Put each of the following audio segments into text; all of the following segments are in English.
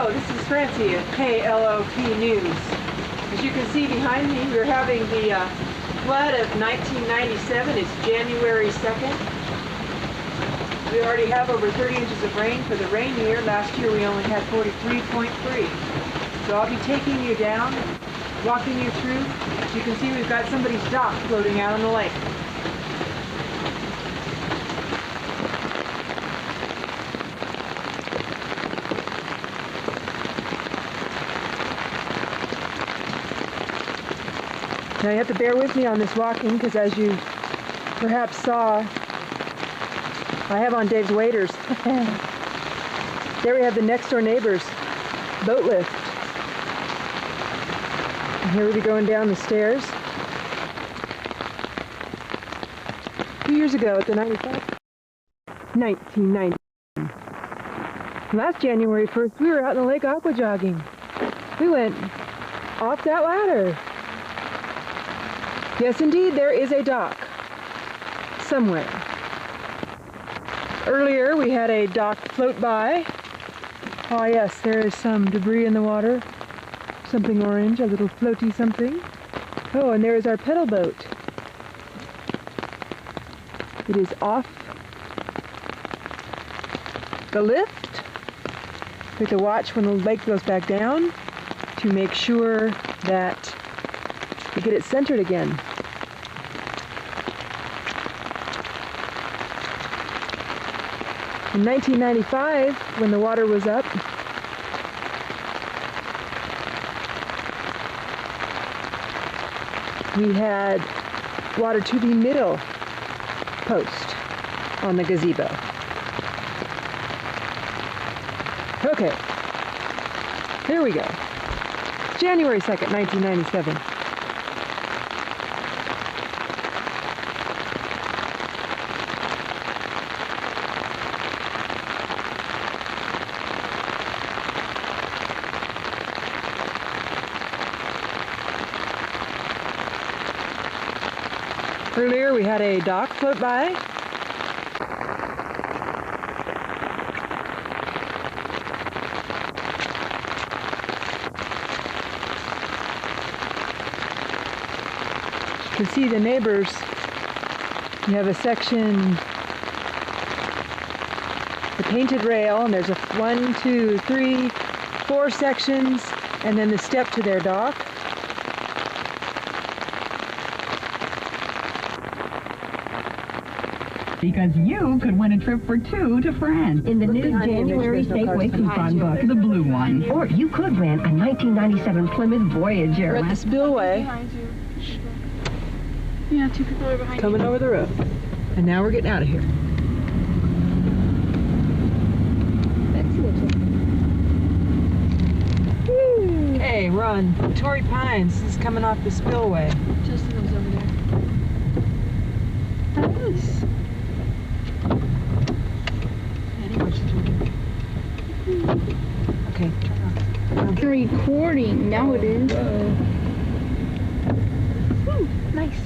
Hello, this is Francie at KLOP News. As you can see behind me, we're having the flood of 1997. It's January 2nd. We already have over 30 inches of rain for the rain year. Last year we only had 43.3. So I'll be taking you down, walking you through. As you can see, we've got somebody's dock floating out on the lake. Now you have to bear with me on this walking because, as you perhaps saw, I have on Dave's waders. There we have the next door neighbor's boat lift. And here we'll be going down the stairs. A few years ago at the 1990. Last January 1st, we were out in the lake aqua jogging. We went off that ladder. Yes, indeed, there is a dock somewhere. Earlier, we had a dock float by. Oh yes, there is some debris in the water. Something orange, a little floaty something. Oh, and there is our pedal boat. It is off the lift. We have to watch when the lake goes back down to make sure that we get it centered again. In 1995, when the water was up, we had water to the middle post on the gazebo. Okay, here we go. January 2nd, 1997. Earlier we had a dock float by. You can see the neighbors. You have a section, the painted rail, and there's a 1, 2, 3, 4 sections, and then the step to their dock. Because you could win a trip for 2 to France in the new January Safeway coupon book, the blue one. Or you could win a 1997 Plymouth Voyager. We're at the spillway. Yeah, 2 people are behind Coming you. over the road. And now we're getting out of here. Hey, we're on Torrey Pines. This is coming off the spillway. Justin was over there. Nice. Okay, turn on. Recording. Now it is. Nice.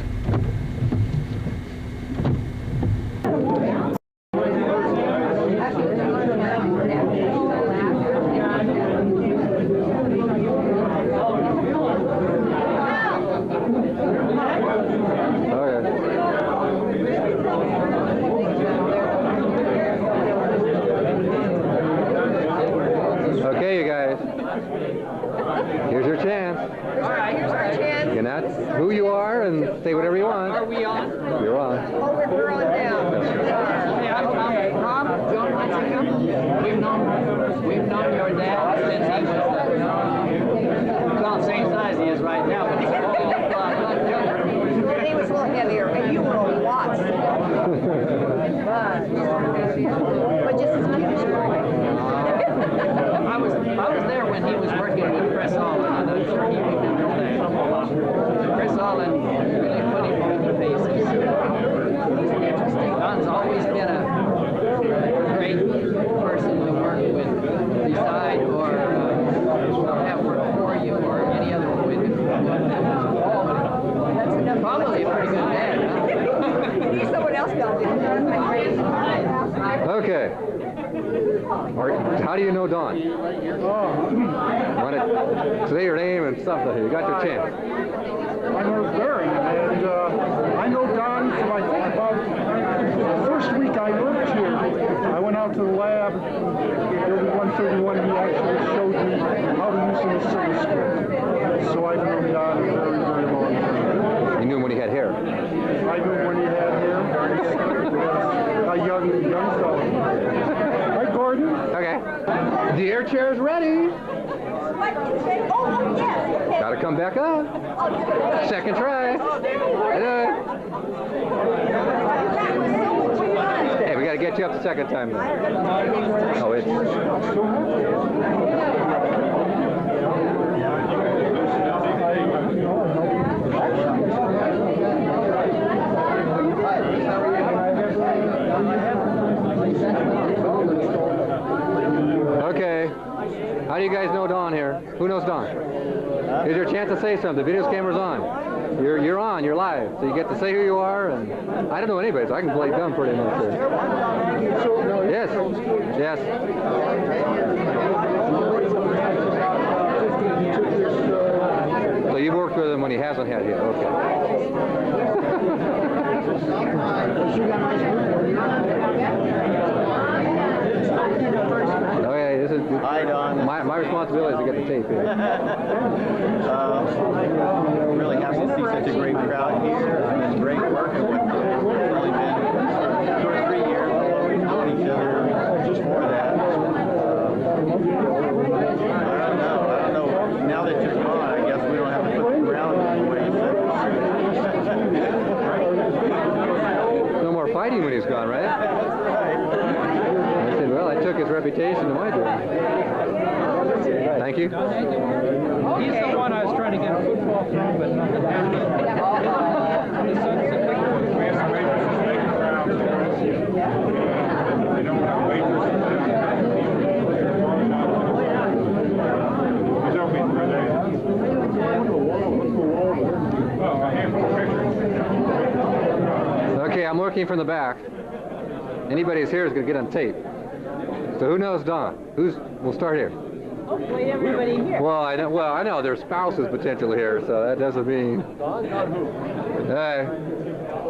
Okay, you guys. Here's your chance. All right, here's our chance. You can ask who you are and say whatever you want. Are we on? You're on. Oh, we're on now. Hey, I'm Rob. John Huntington. We've known your dad since he was about the same size he is right now, but he's a lot younger. Well, he was a little heavier, and you were a lot smaller. But just as much as you I was there when he was working with Chris Allen, and I'm sure he remembers that. Chris Allen really put him through the paces. Don's always been a great person to work with, beside or How do you know Don? Want to say your name and stuff? You got your chance. My name is Barry, and I know Don from I think about the first week I worked here. I went out to the lab, building 131, and he actually showed me how to use an oscilloscope. So I've known Don a very, very long time. You knew him when he had hair. I knew him when he had hair. A young fellow. Hi, Gordon. Okay. The air chair's ready. Got to come back up. Second try. Hey, we got to get you up the second time. Oh, it's... Okay. How do you guys know Don here? Who knows Don? Here's your chance to say something. The video camera's on. You're on. You're live. So you get to say who you are. And I don't know anybody, so I can play dumb pretty much here. Yes. Yes. So you've worked with him when he hasn't had hair. Okay. Okay, this is Hi, Don. my responsibility is to get the tape here. Really happy to see such a great crowd here. It's been great working with them. It's only been 2 or 3 years, although we've known each other just for that. I don't know. Now that you're gone, I guess we don't have to put the ground in the way you said. No more fighting when he's gone, right? I said, well, I took his reputation to my door. Thank you. He's the one I was trying to get a football from, but nothing happened. The son's a big Okay, I'm working from the back. Anybody who's here is going to get on tape. So who knows Don? We'll start here. Hopefully everybody here. Well, I know there's spouses potentially here, so that doesn't mean. Hey,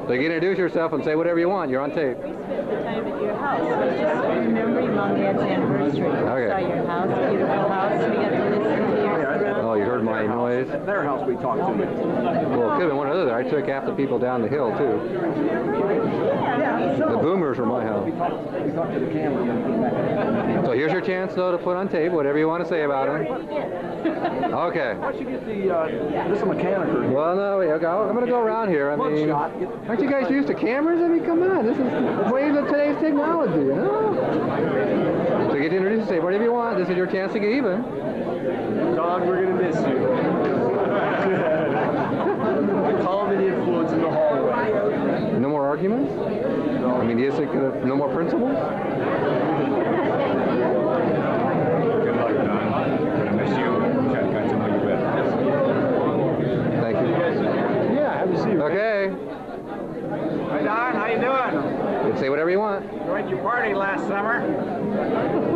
so you can introduce yourself and say whatever you want. You're on tape. We spent the time at your house. We're just remembering Mom and Dad's anniversary. Okay. Saw your house, beautiful house. We got to listen to your Oh, you heard my noise? At their house we talked to them. Well, it could have been one or the other. I took half the people down the hill, too. The boomers were my house. We talked to the camera. So here's your chance, though, to put on tape whatever you want to say about him. Okay. Why don't you get this mechanic? Well, no, I'm going to go around here. I mean, aren't you guys used to cameras? I mean, come on. This is the waves of today's technology, you know? So you get to introduce and say whatever you want. This is your chance to get even. Don, we're going to miss you. The common influence in the hallway. No more arguments? I mean, is it no more principles? Good luck, Don. Gonna miss you. Got to know you better. Thank you. Yeah, happy to see you. Okay. Hi, Don. How you doing? You can say whatever you want. Enjoyed your party last summer.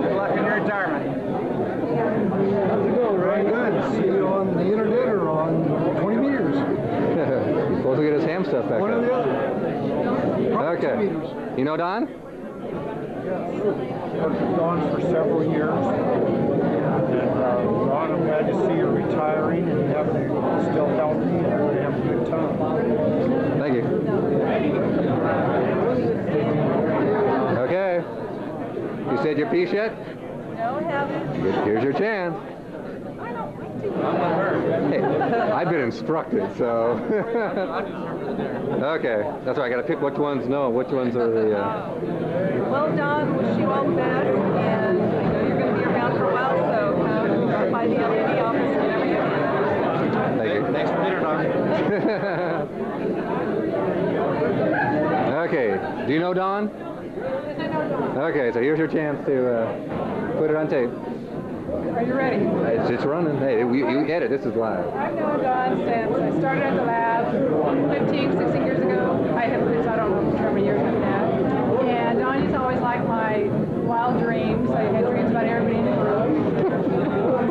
Good luck in your retirement. How's it going? Very good. See you on the internet or on 20 meters. He's supposed to get his ham stuff back One or up. the other. Probably 2 Okay. meters. You know Don? Worked with Don for several years. And Don, I'm glad to see you retiring and having still healthy and really having a good time. Thank you. Okay. You said your piece yet? No, haven't. Here's your chance. Hey, I've been instructed, so. Okay, that's right. I got to pick which ones no, which ones are the. Well, Don, wish you all the best. And I know you're going to be around for a while, so come by the LED office whenever you can. Thank you. Thanks for dinner, Don. Okay. Do you know Don? Okay, so here's your chance to put it on tape. Are you ready? It's running. Hey, you edit. This is live. I've known Don since I started at the lab 16 years ago. I have, I don't remember years after that. And Don used to always like my wild dreams. I had dreams about everybody in the group.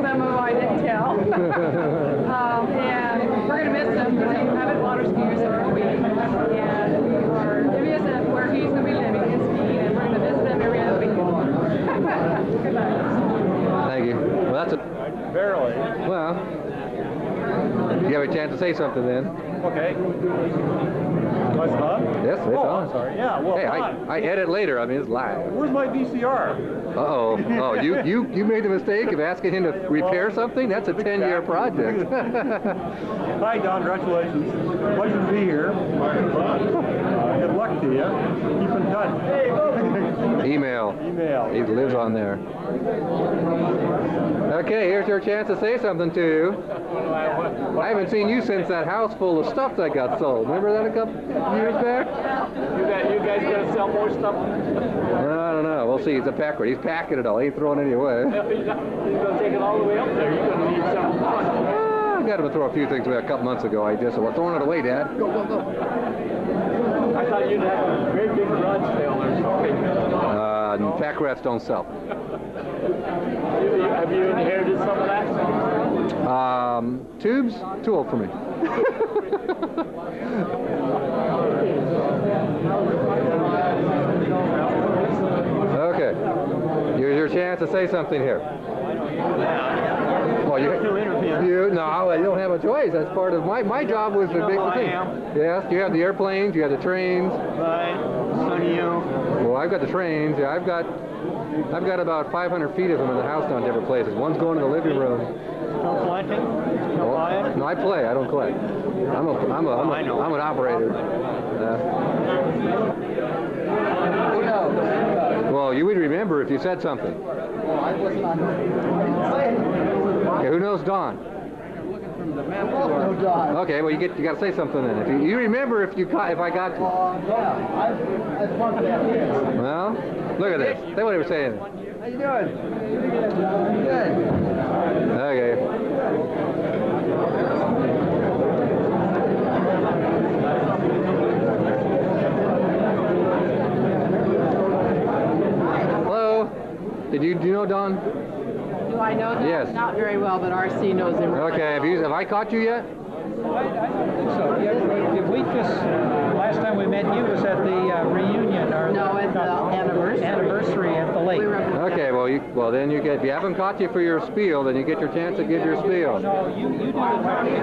Some of them I didn't tell. And we're going to miss him because he's having water skiers every week. And we are to visit where he's going to be living, his feet, and we're going to visit him every other weekend. Good night. Thank you. Well, that's a... Barely. Well, you have a chance to say something then. Okay. What's on? Yes, it's on. I'm sorry. Yeah, well, Hey, I edit later. I mean, it's live. Where's my VCR? Uh-oh. Oh, you made the mistake of asking him to repair something? That's a 10-year project. Hi, Don. Congratulations. Pleasure to be here. Good luck to you. Keep in touch. Email. Email. He lives on there. Okay, here's your chance to say something to you. I haven't seen you since that house full of stuff that got sold. Remember that a couple years back? You guys gonna sell more stuff? I don't know. We'll see. He's a packer. He's packing it all. He ain't throwing any away. He's gonna take it all the way up there. You're gonna need some fun. I got him to throw a few things away a couple months ago. I just said, well, throwing it away, Dad. Go, go, go. I thought you'd have a great big garage sale or something. Pack rats don't sell. Have you inherited some of that? Tubes? Too old for me. Okay. Here's your chance to say something here. Well, no, you don't have a choice. That's part of my job was the big thing. Yes, you have the airplanes, you have the trains. Right. So do you. Well, I've got the trains. Yeah, I've got about 500 feet of them in the house down different places. One's going to the living room. No collecting? No buying? No, I play. I don't collect. I'm an operator. Well, you would remember if you said something. Okay, who knows Don? Okay, well you got to say something then. If you remember if I got you. Well, look at this. Say what he was saying. How you doing? Good. Okay. Hello. Do you know Don? Do I know that? Yes. Not very well, but RC knows him. Okay. Have I caught you yet? So, last time we met you was at the reunion or No, at the anniversary at the lake. Okay, well then you get, if you haven't caught you for your spiel, then you get your chance to give your spiel. No, you do the talking.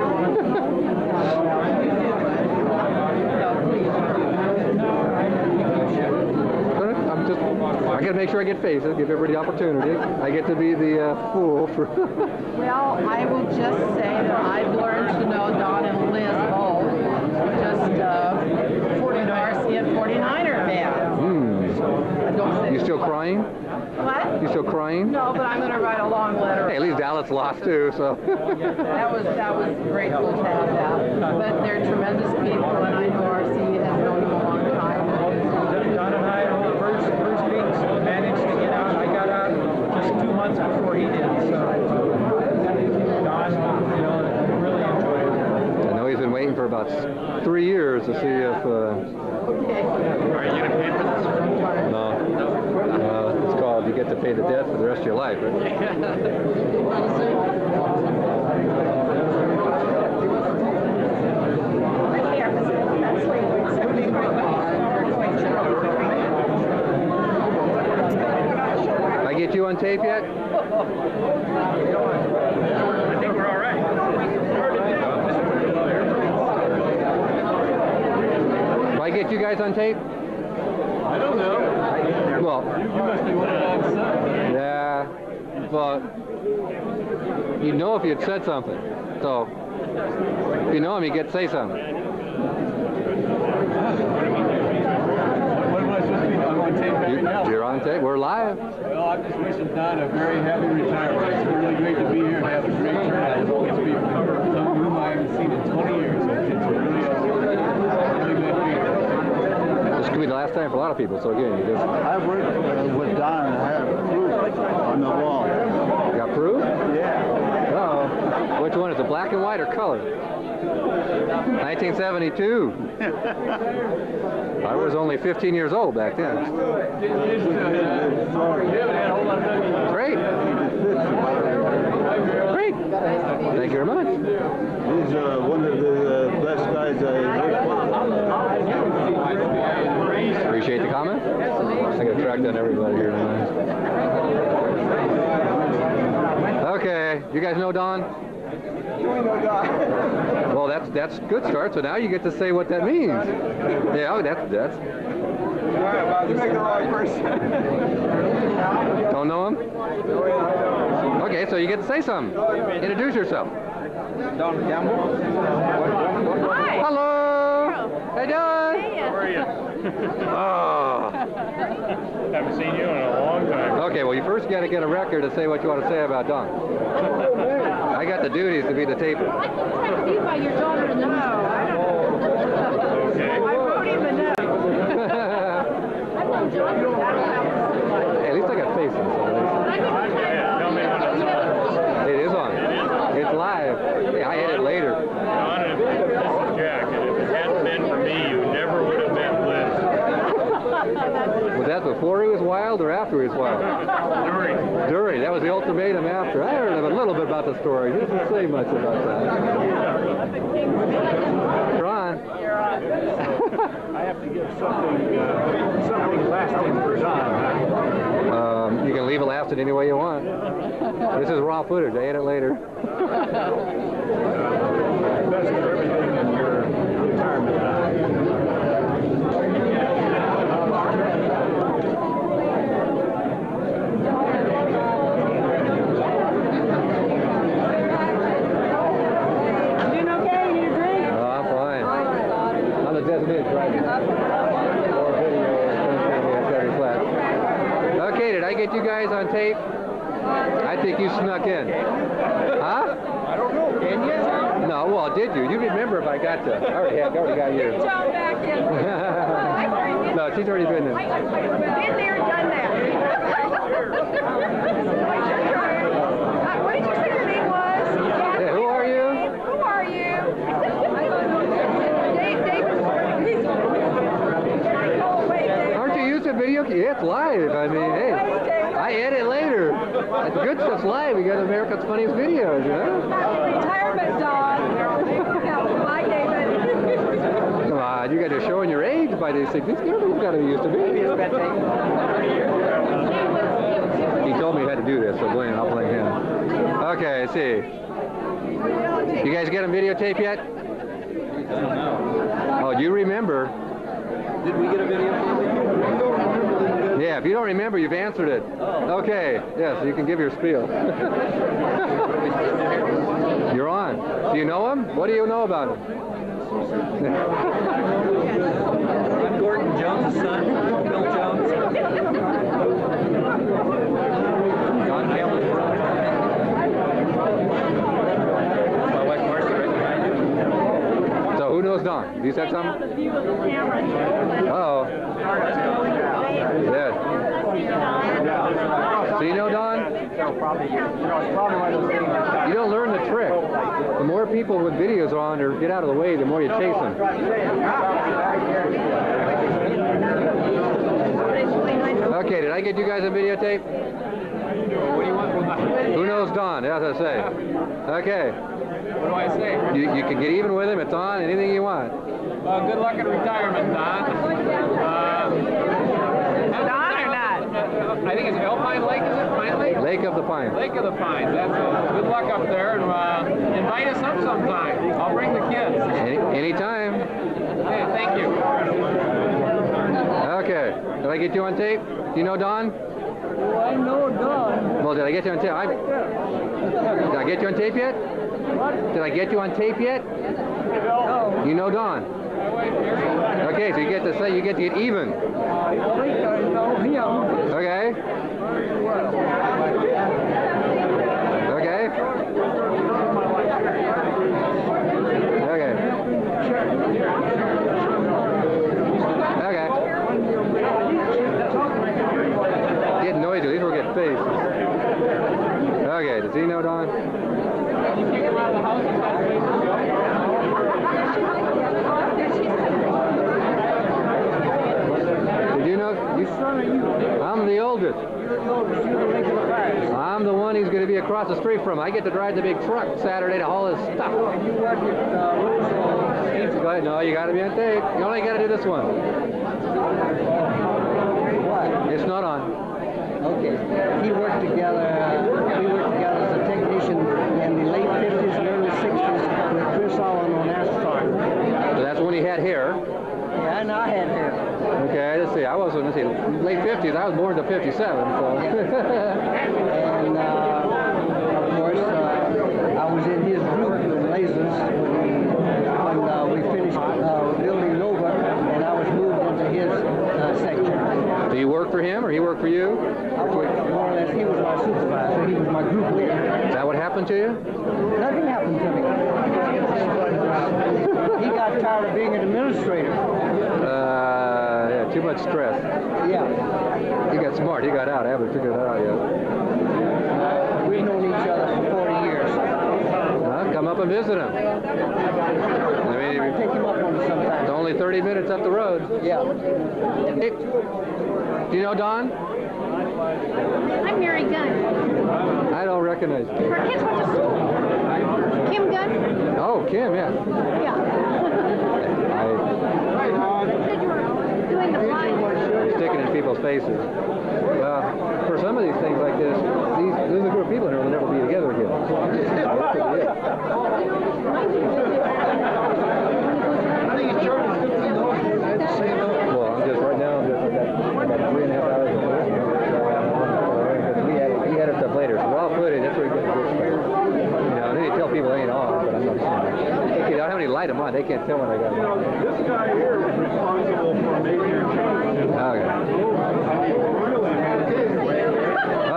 I got to make sure I get faces, give everybody the opportunity. I get to be the fool for... Well, I will just say that I've learned to know Don and Liz both. Just RC and 49er fans. You still crying? What? You still crying? No, but I'm going to write a long letter. Hey, at least Dallas lost too, so... That was grateful to have that. But they're tremendous people, and I know RC has known them a long time. Don and I, first weeks, managed to get out. I got out just 2 months before he did. So, Don, really enjoyed it. I know he's been waiting for about 3 years to see if... Okay. Are you gonna pay for this? No. It's called you get to pay the debt for the rest of your life, I get you on tape yet? I think we're all right. Do I get you guys on tape? I don't know. Well, You must be one of Don's sons. yeah, but you know if you'd said something. So, if you know him, you get to say something. What am I supposed to be? I'm on tape right now. You're on tape. We're live. Well, I'm just wishing Don a very happy retirement. It's really great to be here and have a great turnout. It's going to be some whom I haven't seen in 20 years. It's really good to be here. This could be the last time for a lot of people. So again, you just I worked with Don and I have proof on the wall. got proof. Yeah. Uh-oh. Which one is it? Black and white or color? 1972. I was only 15 years old back then. Great. Great. Thank you very much. He's one of the best guys I ever. Appreciate the comment. I got to track down everybody here tonight. Okay, you guys know Don? Well, that's good start. So now you get to say what that means. Yeah, oh, that's. You make the wrong person. Don't know him? Okay, so you get to say something. Introduce yourself. Don Campbell. Hi. Hello. Hey, Don. How are you? Oh. Haven't seen you in a long time. Okay, well, you first got to get a record to say what you want to say about Don. I got the duties to be the taper. I can see by your daughter no. I don't know. Okay. I wrote him a note. I know John. Hey, at least I got face on Yeah, tell me when it's on. it. It is on. It's live. Yeah, I edit later. Don, this is Jack, and if it hadn't been for me, you never would have met Liz. Was that before he was wild or after he was wild? During. That was the ultimatum after. I heard a little bit about the story. He doesn't say much about that. Ron. I have to give something lasting for Don. You can leave it lasting any way you want. This is raw footage. I edit later. Best of everything in your retirement. Doing okay? You need a drink? Oh, I'm fine. I'm the designated driver. Or video or very flat. Okay, did I get you guys on tape? I think you snuck in. Huh? I don't know. Can you? No, well, did you? You remember if I got to. I already got you. John back in. No, she's already been in. Been there and done that. What did you say your name was? Yeah, who are you? Who are you? David. Oh, wait, David. Aren't you used to video? Yeah, it's live. I mean, hey, I edit later. The good stuff's live. We got America's Funniest Videos, you know? Retirement dog. Bye, David. Come on, you guys are showing your age by these things. These girls got to be used to be. He told me he had to do this, so I'll blame him. Okay, let's see. You guys get a videotape yet? Oh, you remember? Did we get a video? Yeah, if you don't remember, you've answered it. Okay, yes, you can give your spiel. You're on. Do you know him? What do you know about him? I'm Gordon Jones' son, Bill Jones. Don Campbell's brother. My wife Marcy right behind you. So who knows Don? Do you say something? Uh-oh. Yeah. So you know Don? You don't learn the trick. The more people with videos on or get out of the way, the more you chase them. Okay, did I get you guys a videotape? Who knows Don? That's what I say. Okay. What do I say? You can get even with him. It's on. Anything you want. Well, good luck in retirement, Don. Don or not? I think it's Alpine Lake, is it? Pine Lake? Lake of the Pines. Lake of the Pines. That's it. Good luck up there, and invite us up sometime. I'll bring the kids. Anytime. Okay, thank you. Okay. Did I get you on tape? Do you know Don? Oh, I know Don. Well, did I get you on tape? Did I get you on tape yet? What? Did I get you on tape yet? No. You know Don. Okay, so you get to say you get to get even. I think I know him. Okay. Okay. Okay. Okay. Getting noisy. These will get faced. Okay. Does he know Don? You kick him out of the house, he's got a place to go. son are you? I'm the oldest. You're the oldest. You're the link of the past. I'm the one he's going to be across the street from. I get to drive the big truck Saturday to haul his stuff. And you work at Roseville. Go ahead. No, you got to be on tape. You only got to do this one. What? It's not on. Okay. We worked together as a technician in the late 50s and early 60s with Chris Allen on asphalt. So that's when he had hair. Yeah, and I had hair. Okay, let's see. I wasn't, let's see, late 50s. I was born to 57, so. And, of course, I was in his group, the Lasers, when we finished building Nova, and I was moved into his section. Do you work for him, or he worked for you? I worked more or less. He was my supervisor. He was my group leader. Is that what happened to you? Nothing happened to me. He got tired of being an administrator. Yeah, too much stress. Yeah. He got smart. He got out. I haven't figured that out yet. We've known each other for 40 years. Come up and visit him. I mean, I take him up on it sometimes. it's only 30 minutes up the road. Yeah. Hey, do you know Don? I'm Mary Gunn. I don't recognize you. Her kids went to school. Kim Gunn? Oh, Kim, yeah. Yeah. I You said you were doing the flying. sticking in people's faces. Well, for some of these things like this, there's a group of people here will never be together again. That could be it. Well, I'm just right now. I'm just about 3.5 hours. He had us up later. So raw footage. That's where he gets the good stuff. You know, they tell people they ain't on, but I'm not saying that. Okay, I don't have any light them on. They can't tell when I got it. This guy here is responsible for major changes.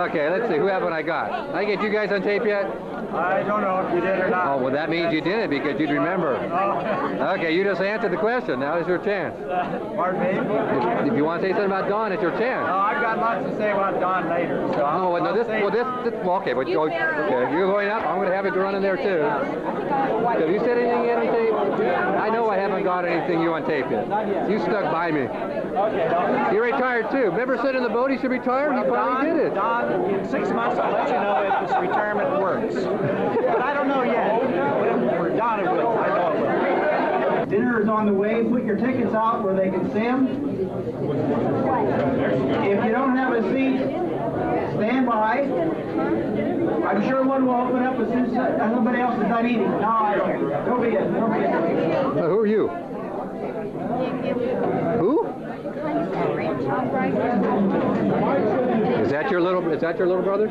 Okay, let's see. Who haven't I got? I get you guys on tape yet? I don't know if you did or not. Oh, well, that means you didn't because you'd remember. Okay, you just answered the question. Now is your chance. Pardon me? If you want to say something about Don, it's your chance. I've got lots to say about Don later. So Oh, well, no, okay, but okay, you're going up. I'm going to have it run in there too. Have you said anything yet on tape? I know I haven't got anything you on tape yet. You stuck by me. Okay, He retired too. Remember said in the boat he should retire? He finally did it. Don, in 6 months I'll let you know if this retirement works. But I don't know yet. For Don it will. I know it will. Dinner is on the way. Put your tickets out where they can see them. If you don't have a seat, stand by. I'm sure one will open up as soon as somebody else is done eating. No, I don't. Go be it. Who are you? Who? Is that your little brother?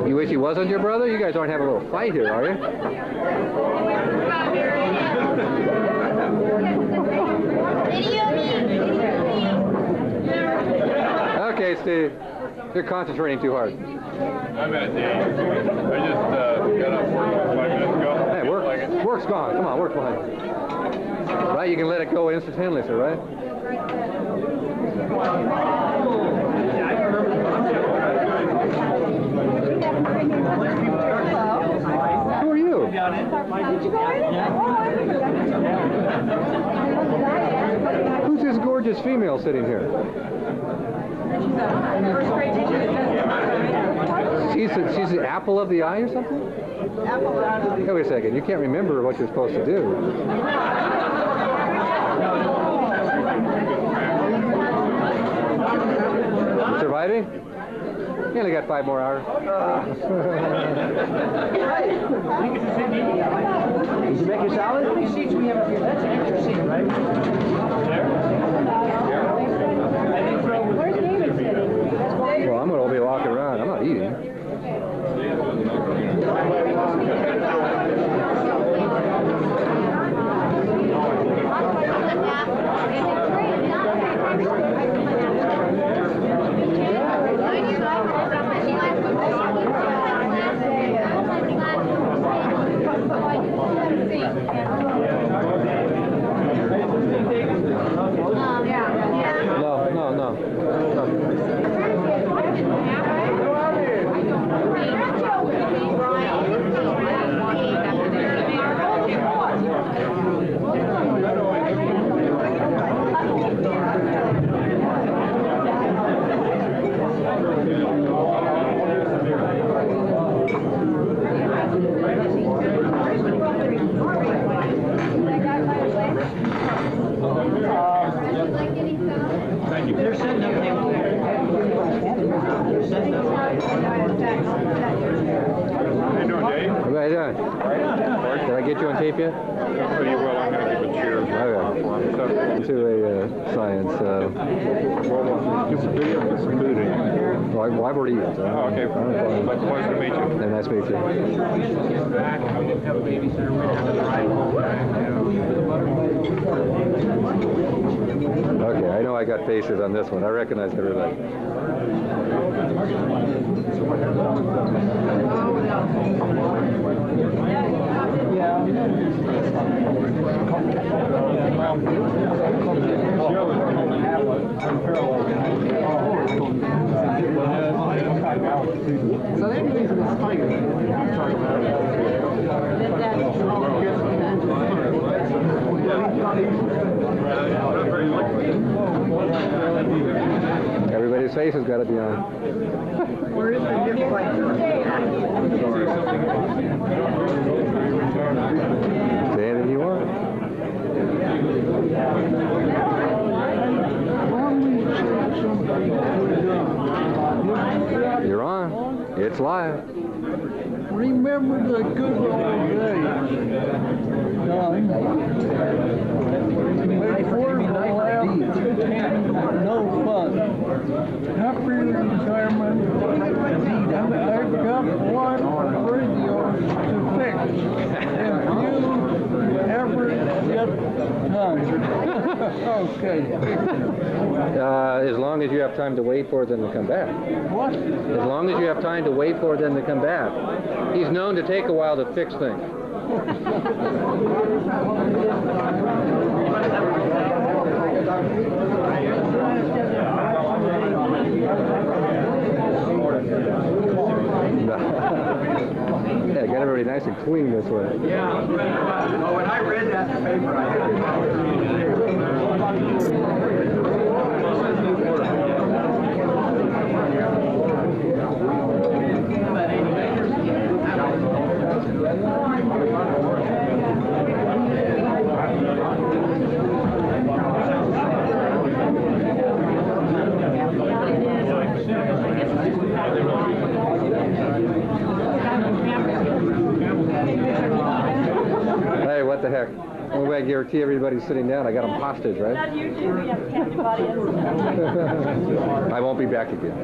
You wish he wasn't your brother? You guys aren't having a little fight here, are you? Okay, Steve. You're concentrating too hard. I'm at the I just got up 5 minutes ago. Hey, work's gone. Come on, work's behind. Right, you can let it go instantaneously, right? Who are you? Who's this gorgeous female sitting here? She's the apple of the eye or something? Hey, wait a second. You can't remember what you're supposed to do. Surviving? You only got 5 more hours. Did you make your salad? How many seats we have up here? That's an extra seat, right? Where's David sitting? Well, I'm going to be walking around. I'm not eating. you doing, Dave? How you doing? Did I get you on tape yet? Pretty well. I'm going to give a cheers. Okay. To a science. Give a video for some food. Well, I've already eaten. So Oh, okay. Pleasure to meet you. And nice to meet you. Okay, I know I got faces on this one. I recognize everybody. So that means it's Everybody's face has got to be on. Where is the gift Say anything you want. You're on. It's live. Remember the good old days. Make work laugh, no fun. Happy retirement. And I've got one radio to fix. If you ever get time. Okay. As long as you have time to wait for them to come back. What? As long as you have time to wait for them to come back. He's known to take a while to fix things. Yeah, got everybody nice and clean this way. Yeah. Well, when I read that in the paper, I had Hey, what the heck? Well, I guarantee everybody's sitting down. I got them hostage, right? Not you two, we have a captive audience. I won't be back again.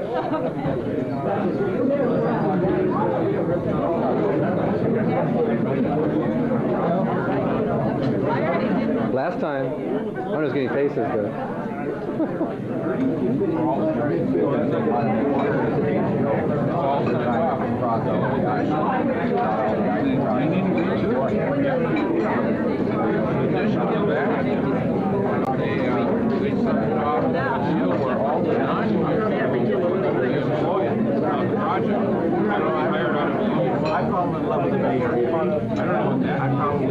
Last time, I'm just getting faces, but... I fall in love with the Bay Area. I don't know what that. I probably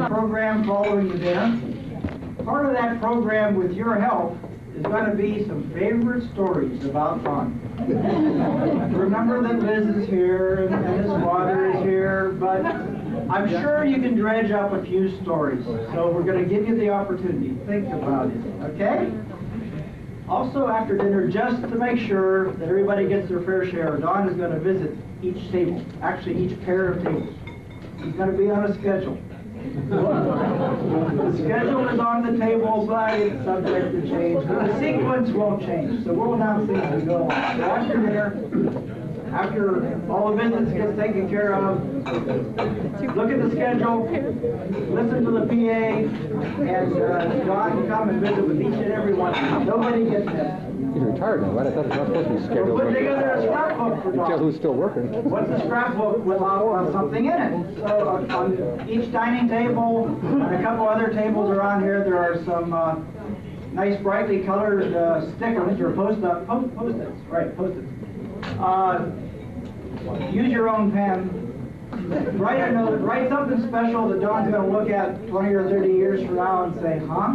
program following the dinner. Part of that program, with your help, is going to be some favorite stories about fun. Remember that Liz is here and his father is here, but I'm sure you can dredge up a few stories. So we're going to give you the opportunity. Think about it, okay? Also, after dinner, just to make sure that everybody gets their fair share, Don is going to visit each table, actually each pair of tables. He's going to be on a schedule. The schedule is on the table, but it's subject to change. The sequence won't change, so we'll announce things as we go on. So after dinner, after all the visits get taken care of, look at the schedule, listen to the PA, and Don can come and visit with each and every one. Nobody gets missed. He's retired now, right? I thought it was not supposed to be scheduled. We're putting together a scrapbook for Don. Tell who's still working. What's the scrapbook without something in it? So on each dining table and a couple other tables around here, there are some nice brightly colored stickers or post-its, right, post-its. Use your own pen. Write a note, write something special that Dawn's going to look at 20 or 30 years from now and say, huh?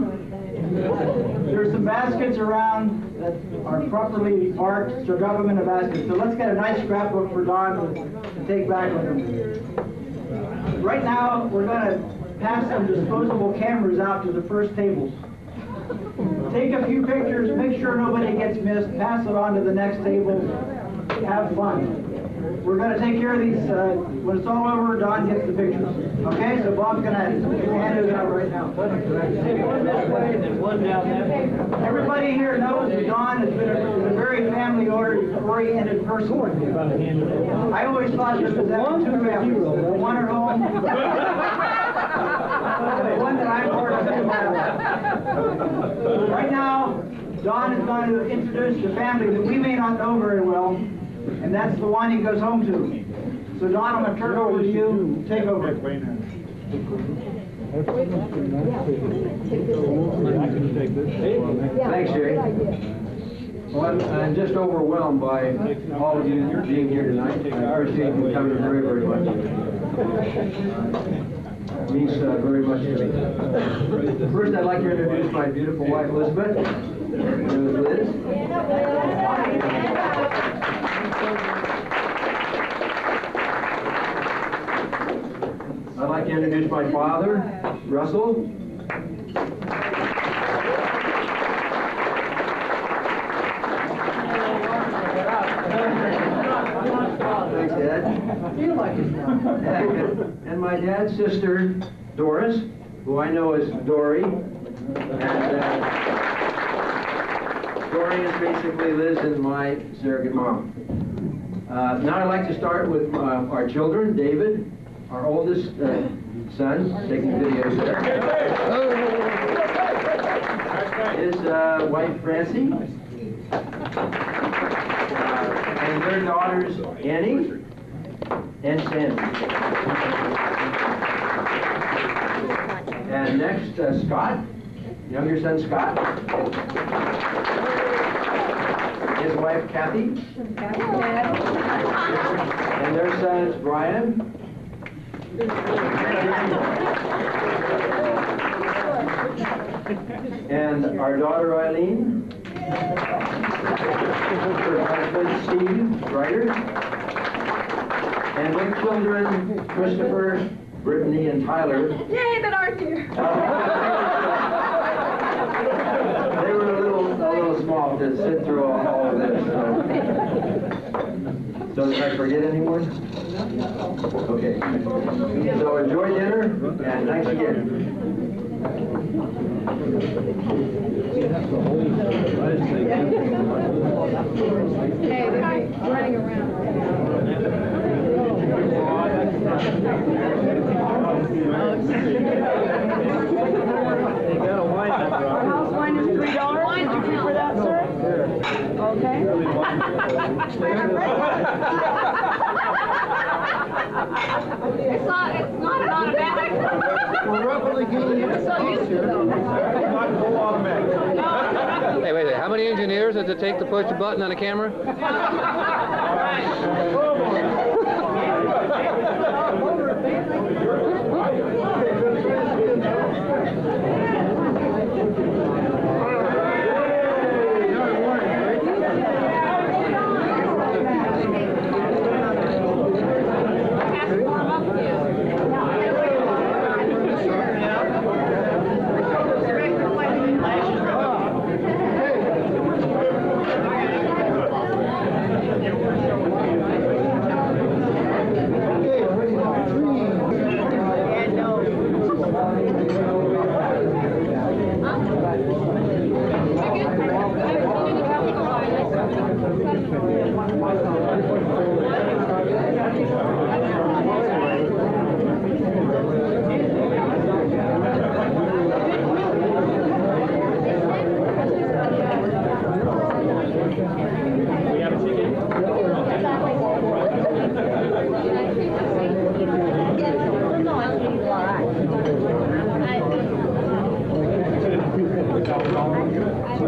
There's some baskets around that are properly marked, so government of baskets. So let's get a nice scrapbook for Dawn to take back with him. Right now, we're going to pass some disposable cameras out to the first tables. Take a few pictures, make sure nobody gets missed, pass it on to the next table, have fun. We're going to take care of these, when it's all over, Don gets the pictures. Okay, so Bob's going to hand it out right now. One this way, and one down there. Everybody here knows that Don has been a very family-oriented person. I always thought this was having two families, one at home, and one that I'm part of. Right now, Don is going to introduce the family that we may not know very well. And that's the one he goes home to. So Don, I'm going to turn it over to you. Take over. Thanks, Jerry. Well, I'm just overwhelmed by all of you being here tonight. I appreciate you coming very, very much. It means very much to me. First, I'd like to introduce my beautiful wife, Elizabeth. There's Liz. I'd like to introduce my father, Russell. Thanks, Dad. And my dad's sister, Doris, who I know as Dory. And Dory is basically Liz and my surrogate mom. Now I'd like to start with our children, David, our oldest son, taking videos there. His wife, Francie, and their daughters, Annie and Sandy. And next, Scott, younger son, Scott. His wife, Kathy. And their sons, Brian. And our daughter, Eileen. Her husband, Steve Ryder. And their children, Christopher, Brittany, and Tyler. Yay, that aren't here. They were a little small to sit through all of this. So did I forget anyone? Okay. So enjoy dinner, and thanks again. Hey, they're running around. House wine is $3. Did you pay for that, sir? Okay. It's not a bad. We're rapidly getting into Hey, wait. How many engineers does it take to push a button on a camera? I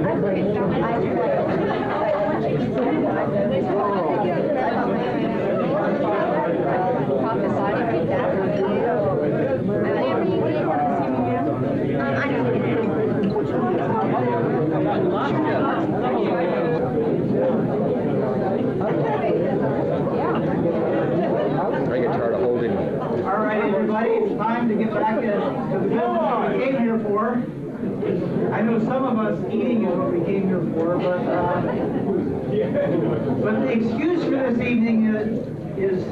get tired of holding. All right, everybody, it's time to get back to the business we came here for. I know some of us eating is what we came here for, but the excuse for this evening is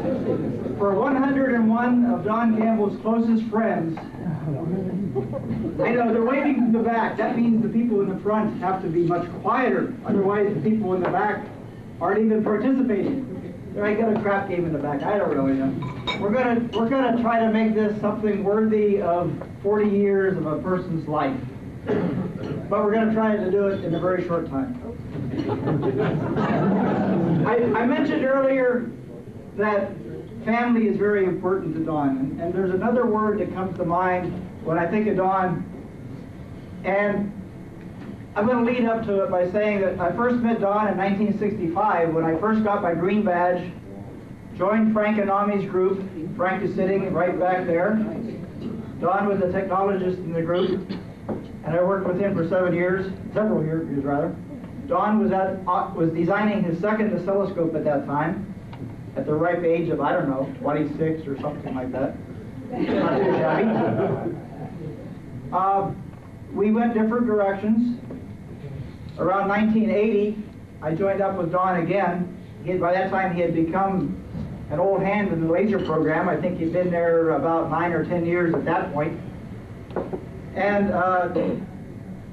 for 101 of Don Campbell's closest friends. I know, they're waving from the back. That means the people in the front have to be much quieter. Otherwise, the people in the back aren't even participating. I got a crap game in the back. I don't really know. We're gonna try to make this something worthy of 40 years of a person's life. But we're gonna try to do it in a very short time. I mentioned earlier that family is very important to Don, and there's another word that comes to mind when I think of Don, and I'm going to lead up to it by saying that I first met Don in 1965 when I first got my green badge, joined Frank Anami's group. Frank is sitting right back there. Don was a technologist in the group, and I worked with him for several years rather. Don was designing his second oscilloscope at that time, at the ripe age of, I don't know, 26 or something like that. Not too shabby. We went different directions. Around 1980, I joined up with Don again. By that time, he had become an old hand in the laser program. I think he'd been there about 9 or 10 years at that point. And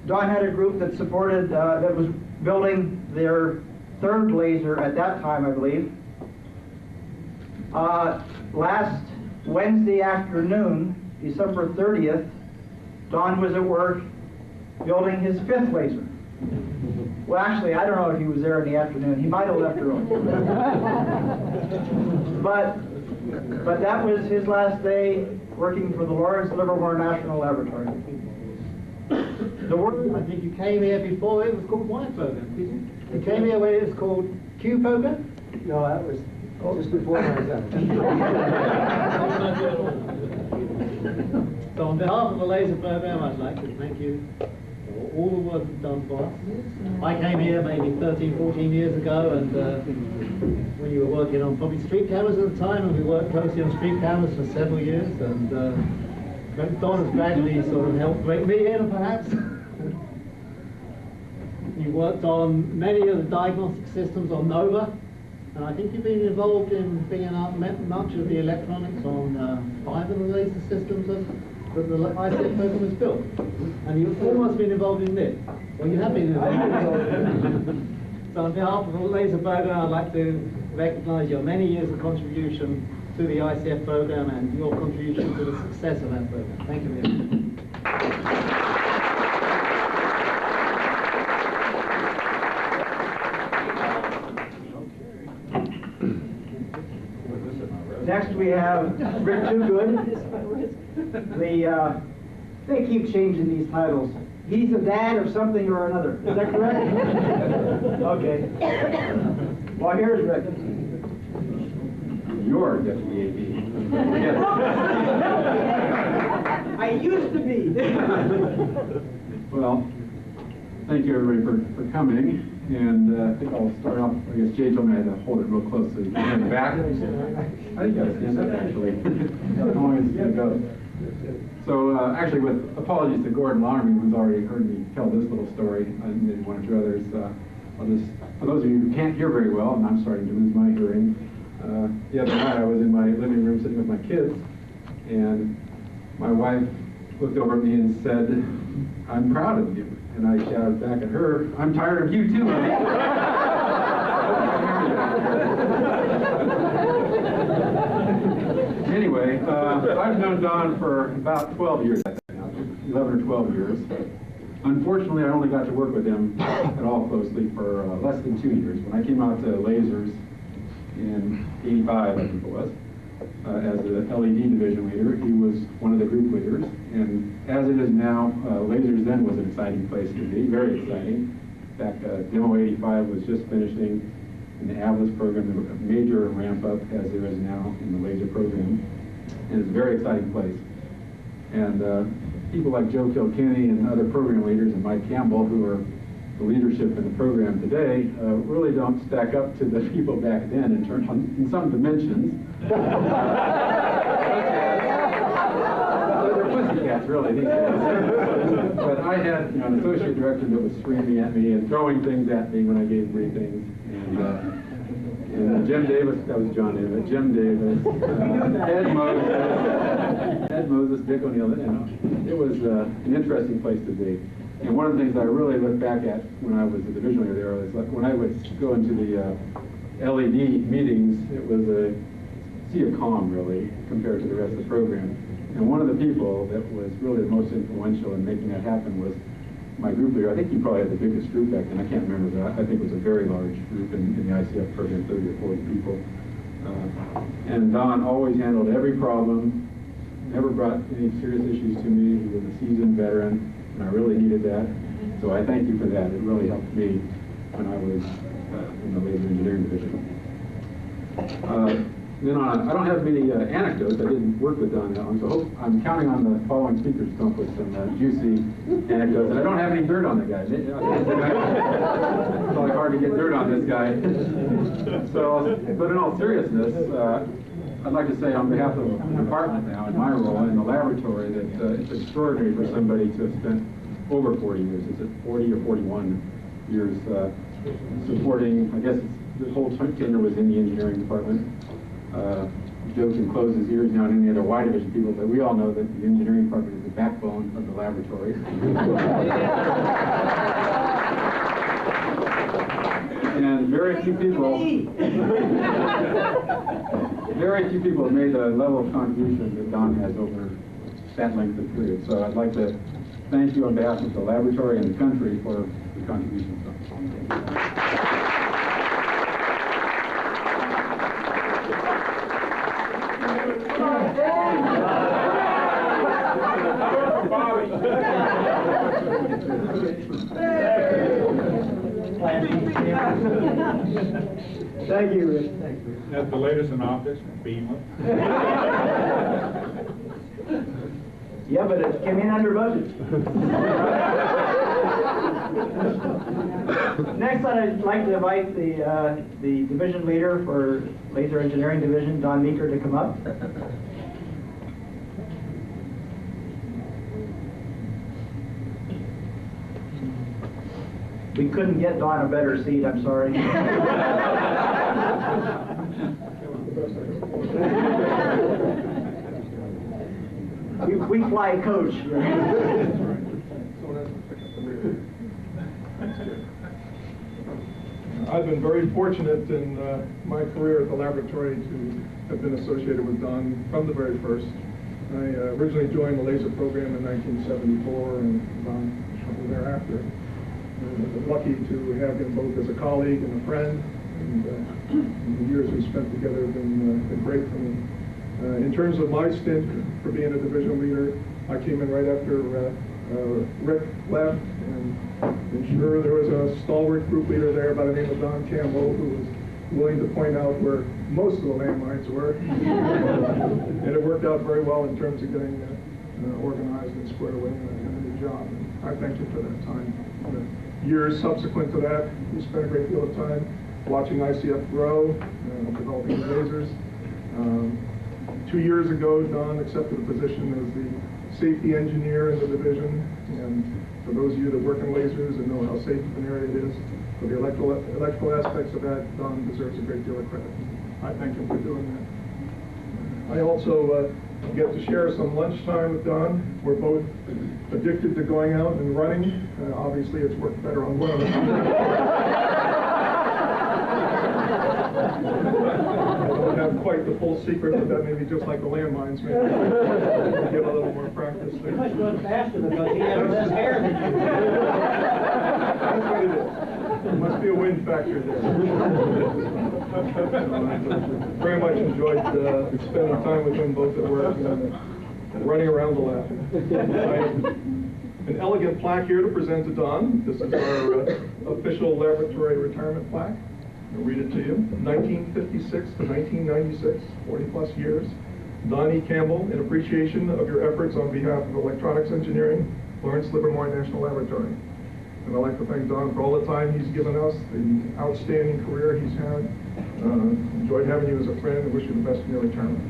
Don had a group that supported, that was building their third laser at that time, I believe. Last Wednesday afternoon, December 30th, Don was at work building his fifth laser. Well, actually, I don't know if he was there in the afternoon. He might have left early. But that was his last day working for the Lawrence Livermore National Laboratory. I think you came here before it was called Y program, didn't you? You came here when it was called Q program? No, that was just before my time. So on behalf of the laser program, I'd like to thank you for all the work you've done for us. I came here maybe 13, 14 years ago, and when you were working on probably street cameras at the time, and we worked closely on street cameras for several years, and Don has gradually sort of helped break me in, perhaps. You worked on many of the diagnostic systems on Nova, and I think you've been involved in bringing up much of the electronics on 5 of the laser systems that the ICF program has built. And you've almost been involved in this. Well, you have been involved. So on behalf of the laser program, I'd like to recognize your many years of contribution to the ICF program and your contribution to the success of that program. Thank you very much. Next we have Rick Toogood. They keep changing these titles. He's the dad of something or another. Is that correct? Okay. Well, here's Rick. You're deputy AP. I used to be. Well, thank you everybody for coming. And I think I'll start off, I guess Jay told me I had to hold it real close so you can hear the back. I think you gotta stand up actually. How long is it gonna go? So actually with apologies to Gordon Lonergan, who's already heard me tell this little story, and maybe one or two others, I'll just, for those of you who can't hear very well, and I'm starting to lose my hearing, the other night I was in my living room sitting with my kids, and my wife looked over at me and said, "I'm proud of you." And I shouted back at her, "I'm tired of you too, honey." Anyway, I've known Don for about 12 years, I think now, 11 or 12 years. Unfortunately, I only got to work with him at all closely for less than 2 years. When I came out to Lasers in '85, I think it was, as the LED division leader. He was one of the group leaders, and as it is now, lasers then was an exciting place to be, very exciting. In fact, Demo 85 was just finishing in the AVLIS program. There was a major ramp up as there is now in the laser program, and it's a very exciting place. And people like Joe Kilkenny and other program leaders and Mike Campbell, who are the leadership in the program today, really don't stack up to the people back then in some dimensions. They're pussycats, really, these days. But I had an associate director that was screaming at me and throwing things at me when I gave briefings. And Jim Davis, that was John Davis, Jim Davis, Ed Moses, Dick O'Neill, it was an interesting place to be. And one of the things I really look back at when I was a division leader there was like when I would go into the LED meetings, it was a sea of calm, really, compared to the rest of the program. And one of the people that was really the most influential in making that happen was my group leader. I think he probably had the biggest group back then. I can't remember, but I think it was a very large group in the ICF program, 30 or 40 people. And Don always handled every problem, never brought any serious issues to me. He was a seasoned veteran, and I really needed that. So I thank you for that. It really helped me when I was in the laser engineering division. Then I don't have many anecdotes. I didn't work with Don that long, so I'm counting on the following speakers to come up with some juicy anecdotes. And I don't have any dirt on the guy. It's probably hard to get dirt on this guy. So, but in all seriousness, I'd like to say on behalf of the department now, in my role in the laboratory, that it's extraordinary for somebody to have spent over 40 years. Is it 40 or 41 years supporting, I guess the whole tenure was in the engineering department. Joe can close his ears now and any other Y division people, but we all know that the engineering department is the backbone of the laboratory. And very few people have made the level of contribution that Don has over that length of period. So I'd like to thank you on behalf of the laboratory and the country for the contributions. Thank you, Rick. Thank you. That's the latest in optics, Beamer. Yeah, but it came in under budget. Next, I'd like to invite the division leader for Laser Engineering Division, Don Meeker, to come up. We couldn't get Don a better seat, I'm sorry. we fly coach. I've been very fortunate in my career at the laboratory to have been associated with Don from the very first. I originally joined the laser program in 1974 and Don shortly thereafter. I'm lucky to have him both as a colleague and a friend, and the years we spent together have been great for me. In terms of my stint for being a division leader, I came in right after Rick left, and sure there was a stalwart group leader there by the name of Don Campbell who was willing to point out where most of the landmines were. And it worked out very well in terms of getting organized and squared away in a new job. And I thank you for that time. Years subsequent to that, we spent a great deal of time watching ICF grow, developing the lasers. 2 years ago, Don accepted a position as the safety engineer in the division. And for those of you that work in lasers and know how safe an area it is, for the electrical aspects of that, Don deserves a great deal of credit. I thank him for doing that. I also get to share some lunchtime with Don. We're both addicted to going out and running. Obviously, it's worked better on one of us. I don't have quite the full secret, but that may be just like the landmines. Maybe we'll get a little more practice there. You must run faster because he has less hair than you. That's what it is. There must be a wind factor there. Very much enjoyed spending time with him both at work and running around the lab. I have an elegant plaque here to present to Don. This is our official laboratory retirement plaque. I'll read it to you. 1956 to 1996, 40 plus years. Don E. Campbell, in appreciation of your efforts on behalf of electronics engineering, Lawrence Livermore National Laboratory. And I'd like to thank Don for all the time he's given us, the outstanding career he's had. Enjoyed having you as a friend and wish you the best in your retirement.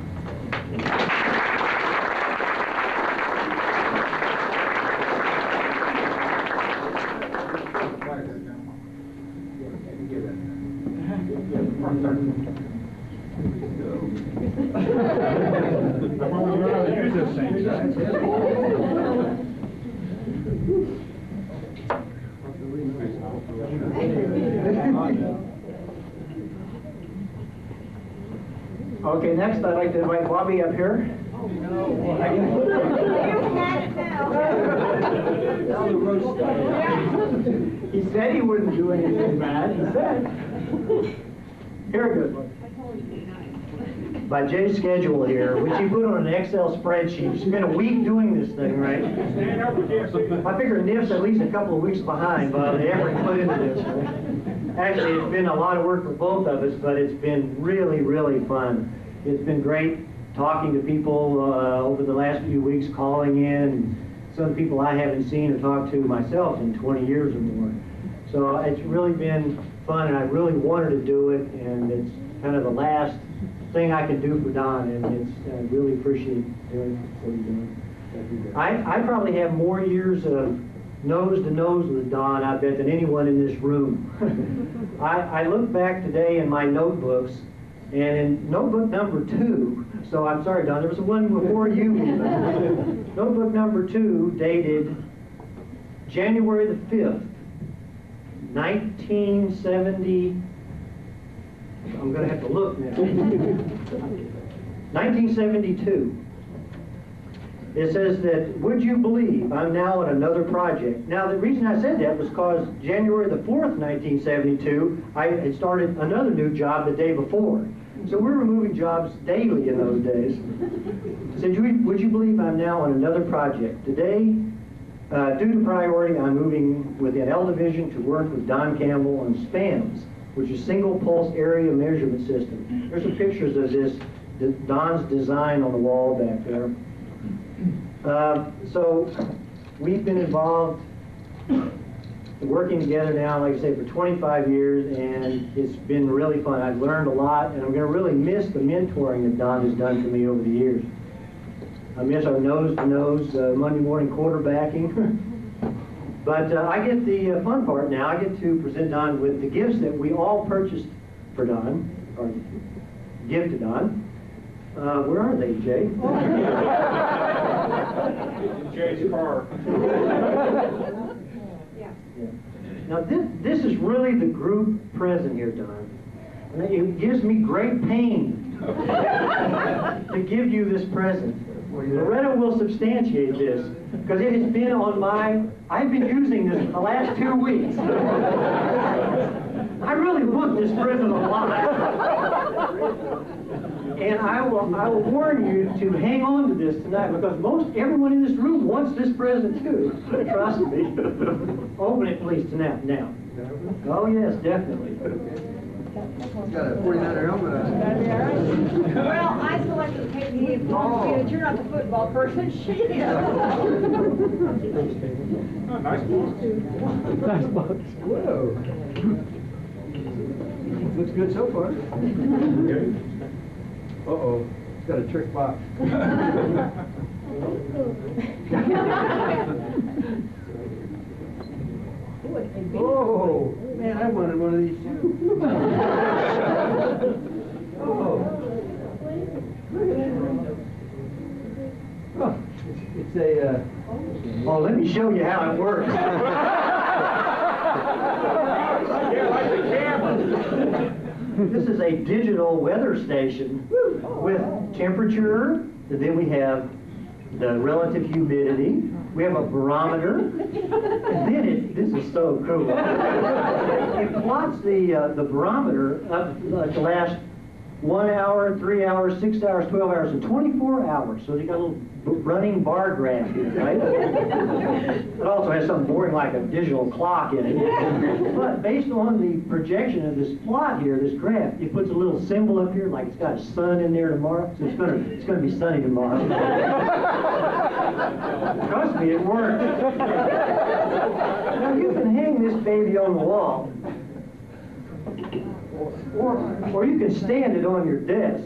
Okay, next I'd like to invite Bobby up here. He said he wouldn't do anything bad. He said. Here it goes. By Jay's schedule here, which he put on an Excel spreadsheet. He's spent a week doing this thing, right? I figure Nif's at least a couple of weeks behind by the effort he put into this. Actually, it's been a lot of work for both of us, but it's been really, really fun. It's been great talking to people over the last few weeks, calling in, some people I haven't seen or talked to myself in 20 years or more. So it's really been fun, and I really wanted to do it, and it's kind of the last thing I can do for Don, and I really appreciate doing what he's doing. I probably have more years of nose to nose with Don, I bet, than anyone in this room. I look back today in my notebooks, and in notebook number 2, so I'm sorry, Don, there was one before you. Notebook number 2, dated January the 5th, 1970. I'm going to have to look now. 1972. It says that, would you believe I'm now at another project? Now, the reason I said that was because January the 4th, 1972, I had started another new job the day before. So we were moving jobs daily in those days. It said, would you believe I'm now on another project? Today, due to priority, I'm moving within L Division to work with Don Campbell on SPAMS, which is Single Pulse Area Measurement System. There's some pictures of this, Don's design on the wall back there. So we've been involved working together now, like I say, for 25 years, and it's been really fun. I've learned a lot, and I'm going to really miss the mentoring that Don has done for me over the years. I miss our nose-to-nose Monday morning quarterbacking. But I get the fun part now. I get to present Don with the gifts that we all purchased for Don, or give to Don. Where are they, Jay? In Jay's car. Yeah. Now this is really the group present here, Don. It gives me great pain to give you this present. Loretta will substantiate this, because it has been on I've been using this for the last 2 weeks. I really want this present a lot. And I will warn you to hang on to this tonight, because everyone in this room wants this present too. Trust me. Open it, please, tonight. Now. Oh yes, definitely. He's got a 49er helmet on. Well, I selected to take the because you're not the football person, she is. Nice box. Nice box. Whoa. Looks good so far. Uh-oh. It's got a trick box. Oh, man, I wanted one of these too. Oh. Oh, it's a, Oh, let me show you how it works. This is a digital weather station with temperature, and then we have the relative humidity, We have a barometer. And then this is so cool. It plots the barometer up to last 1 hour, 3 hours, 6 hours, 12 hours, and 24 hours. So you got a little running bar graph here, right? It also has something boring like a digital clock in it. But based on the projection of this plot here, this graph, it puts a little symbol up here like it's got a sun in there tomorrow. So it's gonna be sunny tomorrow. Trust me, it works. Now you can hang this baby on the wall. Or you can stand it on your desk.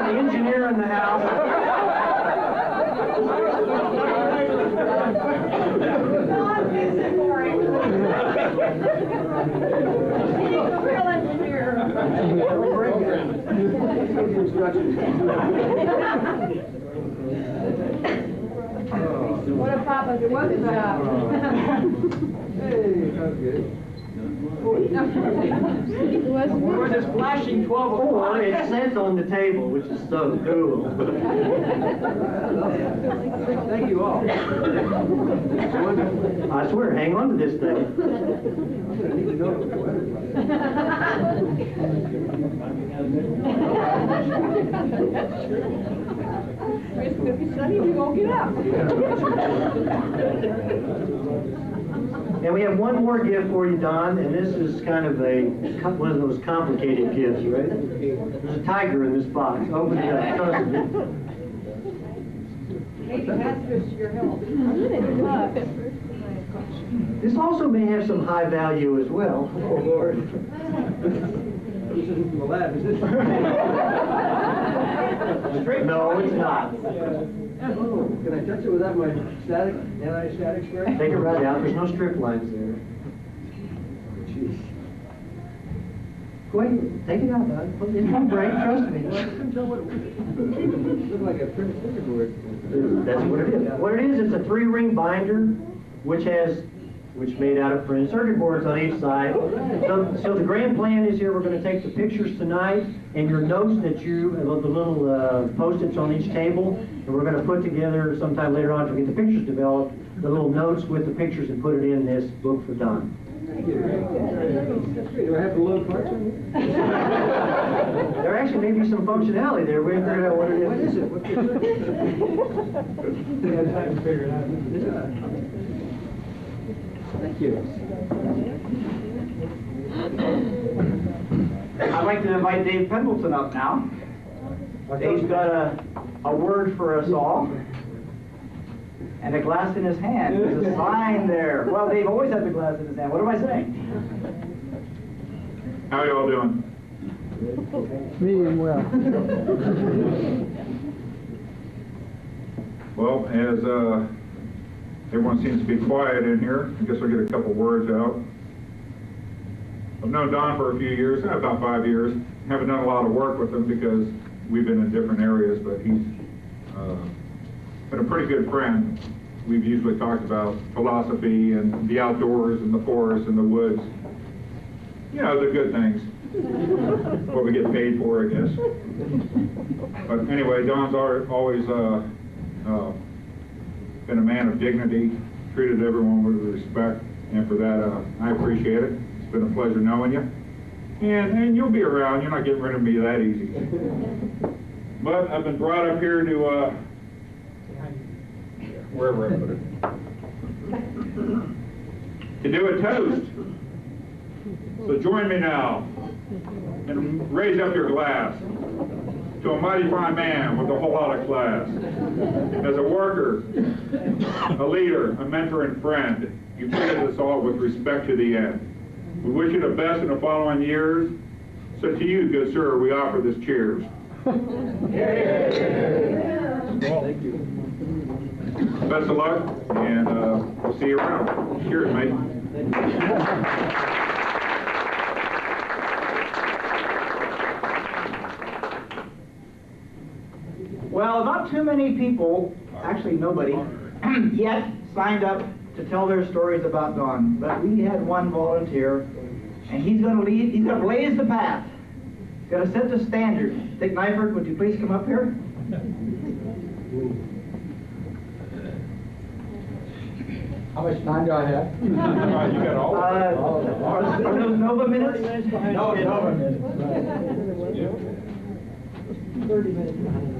The engineer in the house. What a papa, it was a job. Hey, that's good. We're just flashing 12 o'clock. It says on the table, which is so cool. Thank you all. I swear, hang on to this thing. It's gonna be sunny, we won't get up. And we have one more gift for you, Don, and this is kind of one of those complicated gifts, right? There's a tiger in this box. Open it up. Trust me. Maybe that's just your help. This also may have some high value as well. Oh, Lord. This isn't from the lab, is it? No, it's not. Can I touch it without my anti-static spray? Take it right out. There's no strip lines there. Jeez. Go ahead. Take it out, Don. It won't break. Trust me. I couldn't tell what it was. It looked like a printed circuit board. That's what it is. What it is, it's a 3-ring binder, which made out of printed circuit boards on each side. So the grand plan is here, we're going to take the pictures tonight and your notes that the little post-its on each table, and we're going to put together sometime later on, if we get the pictures developed, the little notes with the pictures and put it in this book for Don. Thank you. That's great. Do I have to load parts on you? There actually may be some functionality there. We haven't figured out what it is. What is it? What's We have time to figure it out. Thank you. I'd like to invite Dave Pendleton up now. Dave's got a word for us all. And a glass in his hand. There's a sign there. Well, Dave always had the glass in his hand. What am I saying? How y'all doing? Medium well. Well, as everyone seems to be quiet in here, I guess I'll get a couple words out. I've known Don for a few years, about 5 years. Haven't done a lot of work with him because we've been in different areas, but he's been a pretty good friend. We've usually talked about philosophy and the outdoors and the forest and the woods. You know, the good things. What we get paid for, I guess. But anyway, Don's always been a man of dignity, treated everyone with respect, and for that, I appreciate it. It's been a pleasure knowing you. And you'll be around. You're not getting rid of me that easy. But I've been brought up here to, wherever I put it, to do a toast. So join me now and raise up your glass to a mighty fine man with a whole lot of class. As a worker, a leader, a mentor, and friend, you treated us all with respect to the end. We wish you the best in the following years. So to you, good sir, we offer this cheers. Thank you. Best of luck, and we'll see you around. Cheers, mate. Well, not too many people, actually nobody, yet signed up to tell their stories about Don, but we had one volunteer, and he's going to lead, he's going to blaze the path. He's going to set the standard. Dick Neifert, would you please come up here? How much time do I have? You got all Are those Nova minutes? No, Nova minutes.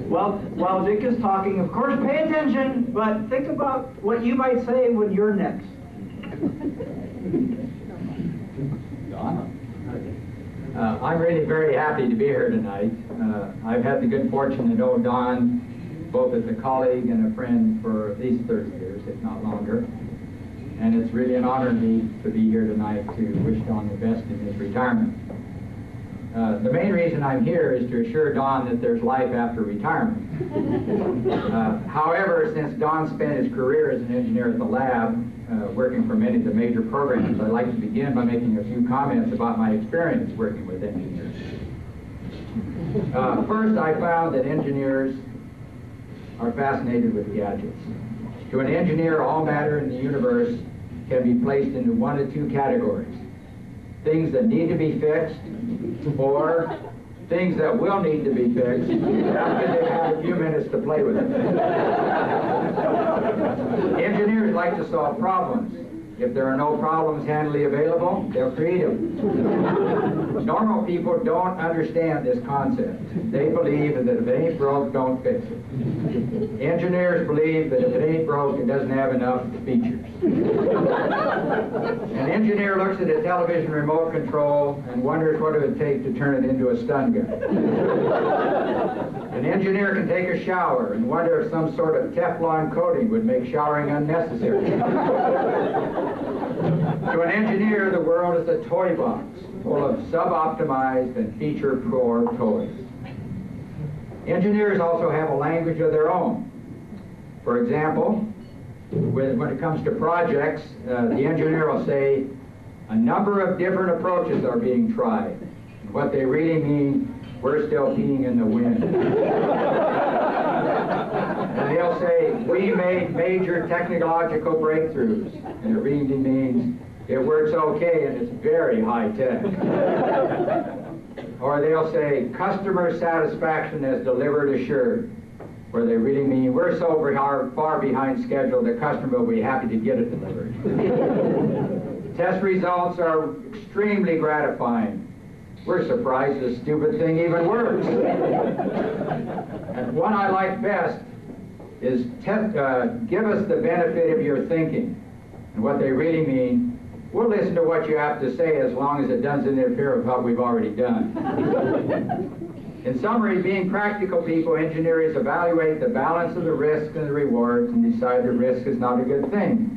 Well, while Dick is talking, of course, pay attention, but think about what you might say when you're next. I'm really very happy to be here tonight. I've had the good fortune to know Don both as a colleague and a friend for at least 30 years, if not longer. And it's really an honor to me to be here tonight to wish Don the best in his retirement. The main reason I'm here is to assure Don that there's life after retirement. However, since Don spent his career as an engineer at the lab, working for many of the major programs, I'd like to begin by making a few comments about my experience working with engineers. First, I found that engineers are fascinated with gadgets. To an engineer, all matter in the universe can be placed into one of two categories: things that need to be fixed, or things that will need to be fixed after they've had a few minutes to play with it. Engineers like to solve problems. If there are no problems handily available, they'll create them. Normal people don't understand this concept. They believe that if it ain't broke, don't fix it. Engineers believe that if it ain't broke, it doesn't have enough features. An engineer looks at a television remote control and wonders what it would take to turn it into a stun gun. An engineer can take a shower and wonder if some sort of Teflon coating would make showering unnecessary. To an engineer, the world is a toy box full of sub-optimized and feature-poor toys. Engineers also have a language of their own. For example, when it comes to projects, the engineer will say, a number of different approaches are being tried. And what they really mean, we're still peeing in the wind. And they'll say, we made major technological breakthroughs. And it really means it works okay and it's very high tech. Or they'll say, customer satisfaction is delivered assured, where they really mean we're so far behind schedule the customer will be happy to get it delivered. Test results are extremely gratifying. We're surprised this stupid thing even works. And one I like best is give us the benefit of your thinking. And what they really mean, we'll listen to what you have to say as long as it doesn't interfere with what we've already done. In summary, being practical people, engineers evaluate the balance of the risks and the rewards and decide the risk is not a good thing.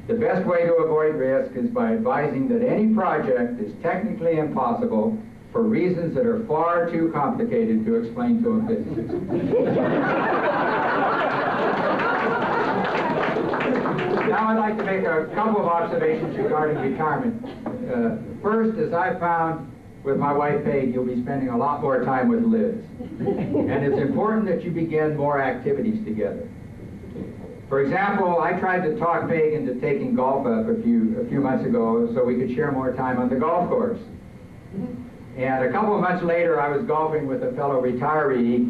The best way to avoid risk is by advising that any project is technically impossible for reasons that are far too complicated to explain to a physicist. Now I'd like to make a couple of observations regarding retirement. First, as I found with my wife Peg, you'll be spending a lot more time with Liz. And it's important that you begin more activities together. For example, I tried to talk Peg into taking golf up a few months ago so we could share more time on the golf course. And a couple of months later, I was golfing with a fellow retiree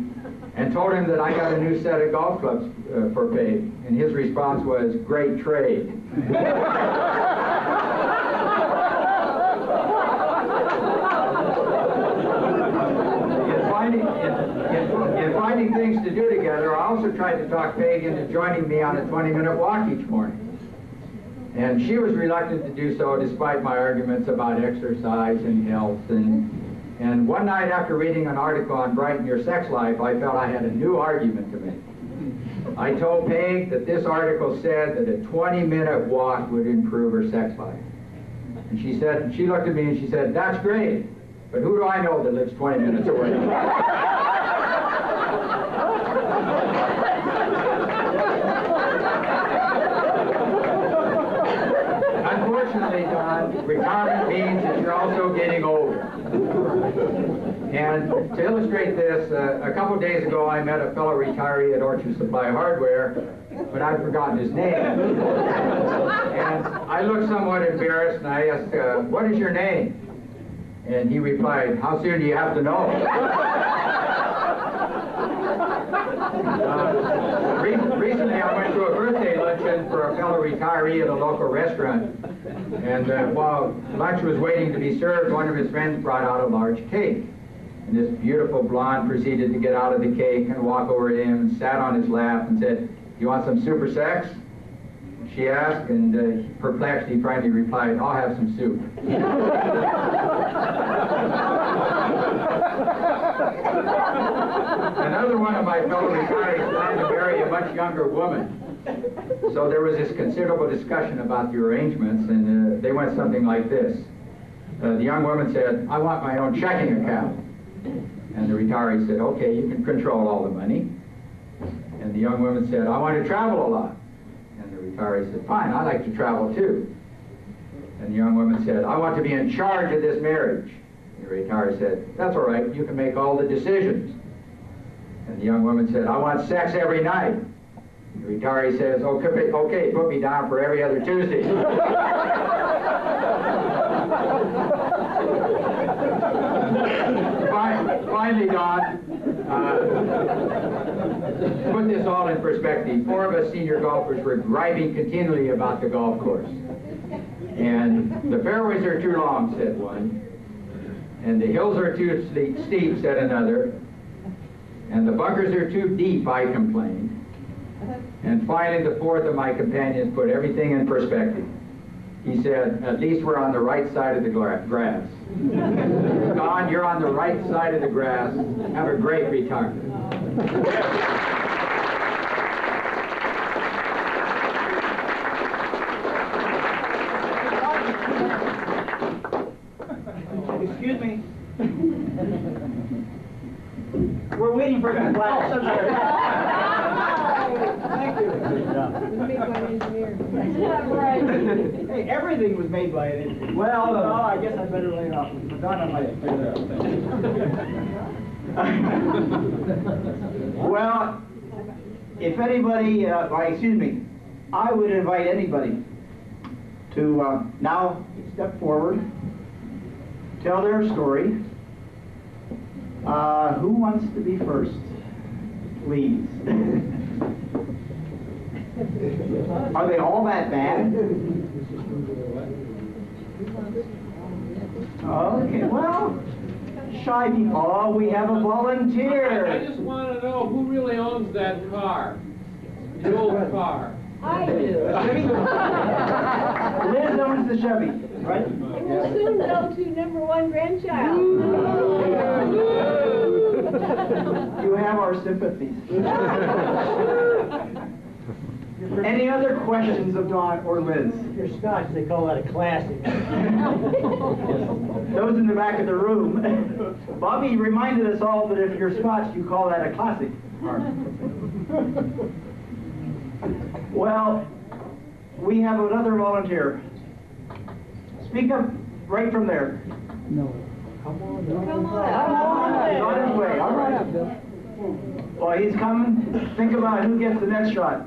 and told him that I got a new set of golf clubs for Peg. And his response was, great trade. In finding things to do together, I also tried to talk Peg into joining me on a 20-minute walk each morning. And she was reluctant to do so despite my arguments about exercise and health. And one night after reading an article on Brighten Your Sex Life, I felt I had a new argument to make. I told Peg that this article said that a 20-minute walk would improve her sex life. And she looked at me and she said, that's great, but who do I know that lives 20 minutes away? Unfortunately, Don, retirement means that you're also getting older. And to illustrate this, a couple days ago I met a fellow retiree at Orchard Supply Hardware, but I've forgotten his name. And I looked somewhat embarrassed and I asked, what is your name? And he replied, how soon do you have to know? Recently I went to a birthday luncheon for a fellow retiree at a local restaurant. And while lunch was waiting to be served, one of his friends brought out a large cake. And this beautiful blonde proceeded to get out of the cake and walk over to him and sat on his lap and said, you want some super sex? She asked, and perplexed, he finally replied, I'll have some soup. Another one of my fellow retirees planned to marry a much younger woman. So there was this considerable discussion about the arrangements, and they went something like this. The young woman said, I want my own checking account. And the retiree said, okay, you can control all the money. And the young woman said, I want to travel a lot. And the retiree said, fine, I like to travel too. And the young woman said, I want to be in charge of this marriage. And the retiree said, that's all right, you can make all the decisions. And the young woman said, I want sex every night. The retiree says, okay, put me down for every other Tuesday. Finally, Don, put this all in perspective. 4 of us senior golfers were griping continually about the golf course. And the fairways are too long, said one. And the hills are too steep, said another. And the bunkers are too deep, I complained. And finally, the 4th of my companions put everything in perspective. He said, at least we're on the right side of the grass. Don, you're on the right side of the grass. Have a great retirement. Excuse me. We're waiting for the flash. Thank you. Made by an engineer. Right. Hey, everything was made by an engineer. Well, no, I guess I better lay it off. Madonna might figure that out. Well, if anybody, excuse me, I would invite anybody to now step forward, tell their story. Who wants to be first? Please. Are they all that bad? Okay, well, shy people. Oh, we have a volunteer. I just want to know who really owns that car, the old car. I do. Liz owns the Chevy, right? And we'll soon go to #1 grandchild. You have our sympathies. Any other questions of Don or Liz? Your Scotch, they call that a classic. Those in the back of the room. Bobby reminded us all that if you're Scotch, you call that a classic. Well, we have another volunteer. Speak up right from there. No. Come on. He's on his way. All right. Well, he's coming. Think about who gets the next shot.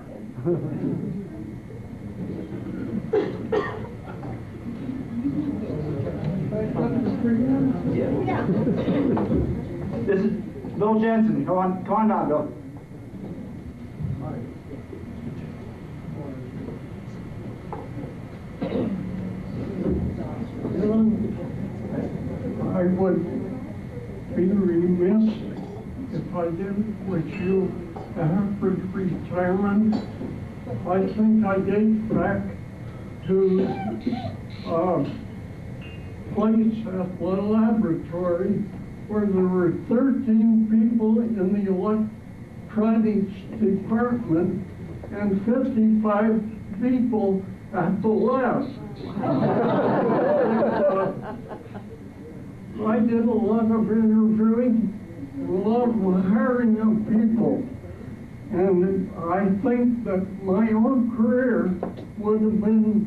Yeah. This is Bill Jensen. Come on down, Bill. I would be remiss if I didn't wish you a happy retirement. I think I date back to a place at the laboratory where there were 13 people in the electronics department and 55 people at the lab. I did a lot of interviewing, a lot of hiring of people, and I think that my own career would have been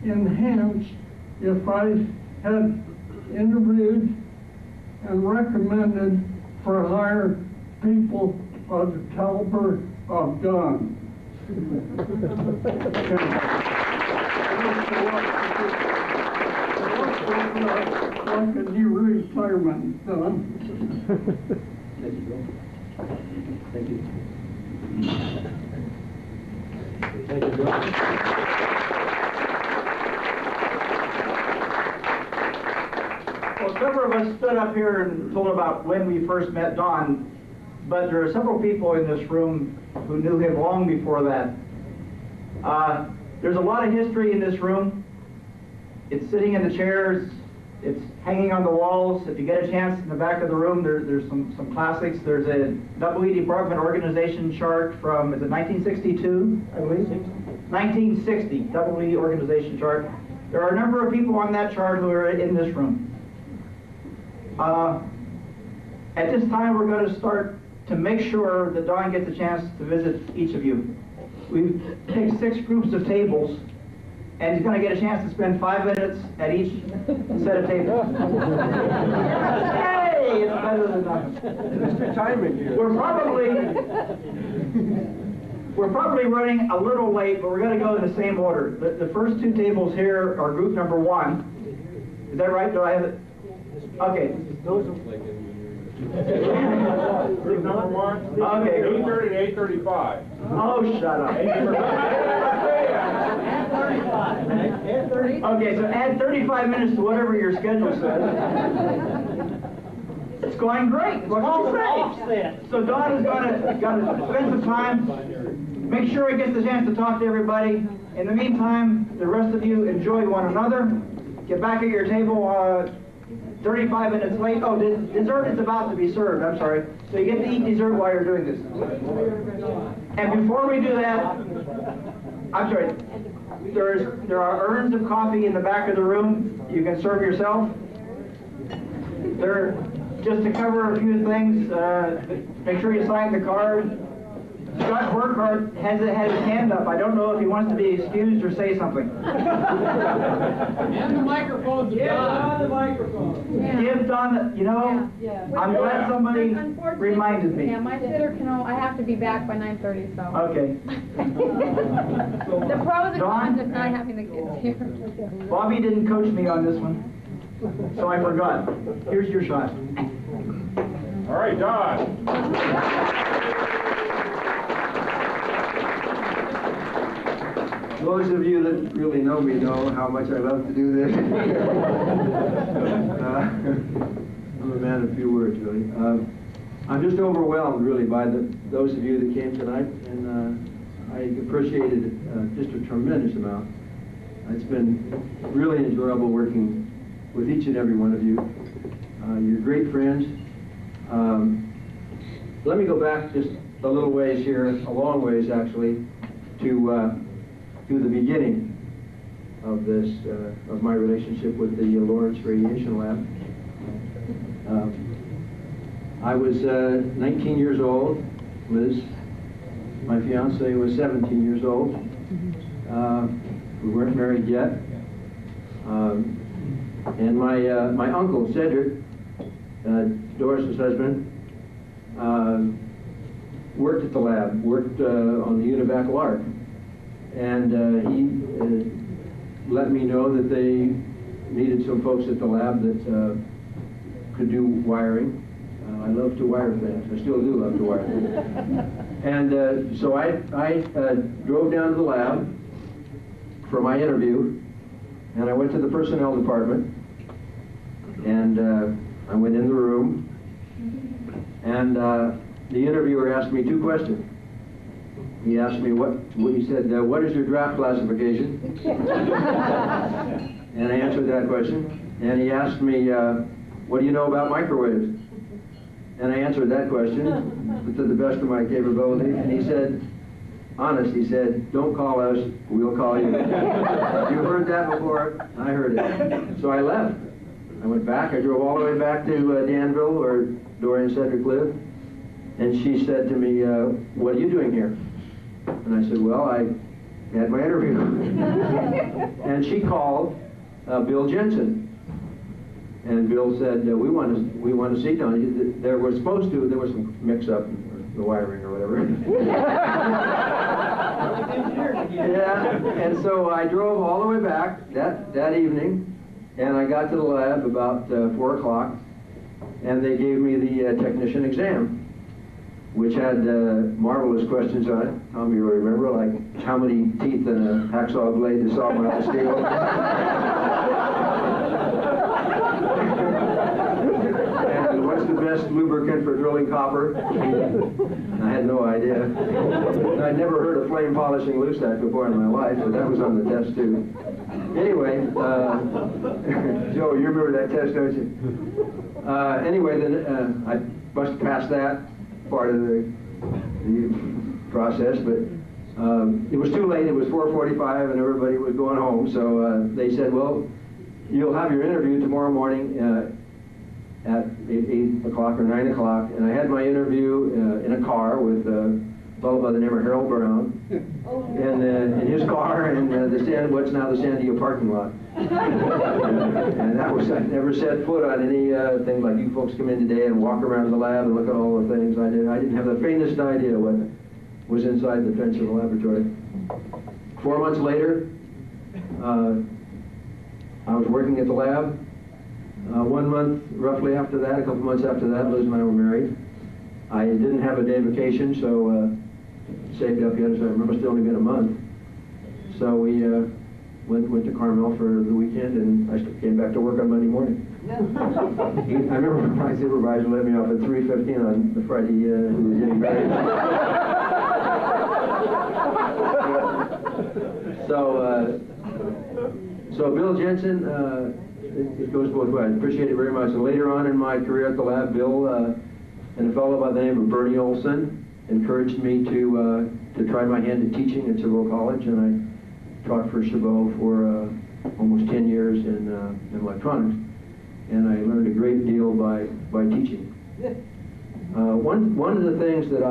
enhanced if I had interviewed and recommended for hire people of the caliber of Don. Like a new retirement, Don. Thank you, Bill. Thank you. Thank you, Bill. Well, several of us stood up here and told about when we first met Don, but there are several people in this room who knew him long before that. There's a lot of history in this room. It's sitting in the chairs. It's hanging on the walls. If you get a chance in the back of the room, there's some classics. There's a WE Department organization chart from, is it 1962, I believe? 1960, WE organization chart. There are a number of people on that chart who are in this room. At this time, we're going to start to make sure that Don gets a chance to visit each of you. We've picked 6 groups of tables, and he's going to get a chance to spend 5 minutes at each set of tables. Hey, it's better than nothing. Mr. Timing here. We're probably running a little late, but we're going to go in the same order. The first 2 tables here are group number 1. Is that right? Do I have it? Okay. Group number 1. Okay. 8:30 to 8:35. Oh, shut up. Okay, so add 35 minutes to whatever your schedule says. It's going great. What can you say? So Don is going to spend some time, make sure he gets the chance to talk to everybody. In the meantime, the rest of you enjoy one another. Get back at your table 35 minutes late. Oh, dessert is about to be served. I'm sorry. So you get to eat dessert while you're doing this. And before we do that, I'm sorry. There are urns of coffee in the back of the room. You can serve yourself. Just to cover a few things, make sure you sign the card. Scott Burkhart has had his hand up. I don't know if he wants to be excused or say something. And the microphone's Don the microphone. Yeah. Give Don the, I'm glad somebody reminded me. Yeah, my sitter can I have to be back by 9:30, so. Okay. The pros and cons of not having the kids here. Bobby didn't coach me on this one, so I forgot. Here's your shot. All right, Don. Those of you that really know me know how much I love to do this. I'm a man of few words, really. I'm just overwhelmed, really, by those of you that came tonight, and I appreciated it just a tremendous amount. It's been really enjoyable working with each and every one of you. You're great friends. Let me go back just a little ways here, a long ways actually, to the beginning of this, of my relationship with the Lawrence Radiation Lab. I was 19 years old. Liz, my fiance, was 17 years old. We weren't married yet. And my uncle, Cedric, Doris's husband, worked at the lab, worked on the UNIVAC Lark. And he let me know that they needed some folks at the lab that could do wiring. I love to wire things. I still do love to wire things. And so I drove down to the lab for my interview, and I went to the personnel department, and I went in the room, and the interviewer asked me 2 questions. He asked me what he said, what is your draft classification? And I answered that question. And he asked me, what do you know about microwaves? And I answered that question to the best of my capability. And he said, honest, he said, don't call us, we'll call you. You heard that before? I heard it. So I left. I went back. I drove all the way back to Danville, where Dory and Cedric live. And she said to me, what are you doing here? And I said, well, I had my interview. And she called Bill Jensen. And Bill said, we want to see Don. There was some mix-up in the wiring or whatever. Yeah, and so I drove all the way back that evening, and I got to the lab about 4 o'clock, and they gave me the technician exam, which had marvelous questions on it. Tom, you remember, like how many teeth in a hacksaw blade to saw out the steel? And what's the best lubricant for drilling copper? I had no idea. I'd never heard of flame polishing loose that before in my life, but that was on the test too. Anyway, Joe, you remember that test, don't you? Anyway, then I must have passed that part of the process, but it was too late. It was 4:45 and everybody was going home, so they said, well, you'll have your interview tomorrow morning at 8 o'clock or 9 o'clock, and I had my interview in a car with a fellow by the name of Harold Brown, and in his car in what's now the Sandia parking lot. And that was, I never set foot on any thing like you folks come in today and walk around the lab and look at all the things. I didn't have the faintest idea what was inside the fence of the laboratory. 4 months later, I was working at the lab. 1 month, roughly after that, a couple months after that, Liz and I were married. I didn't have a day vacation, so saved up yet, so I remember it's only been a month. So we went to Carmel for the weekend, and I came back to work on Monday morning. I remember my supervisor let me off at 3:15 on the Friday he was getting married. So Bill Jensen, it goes both ways. I appreciate it very much. And later on in my career at the lab, Bill and a fellow by the name of Bernie Olson encouraged me to try my hand at teaching at Chabot College, and I taught for Chabot for almost 10 years in electronics, and I learned a great deal by teaching. One of the things that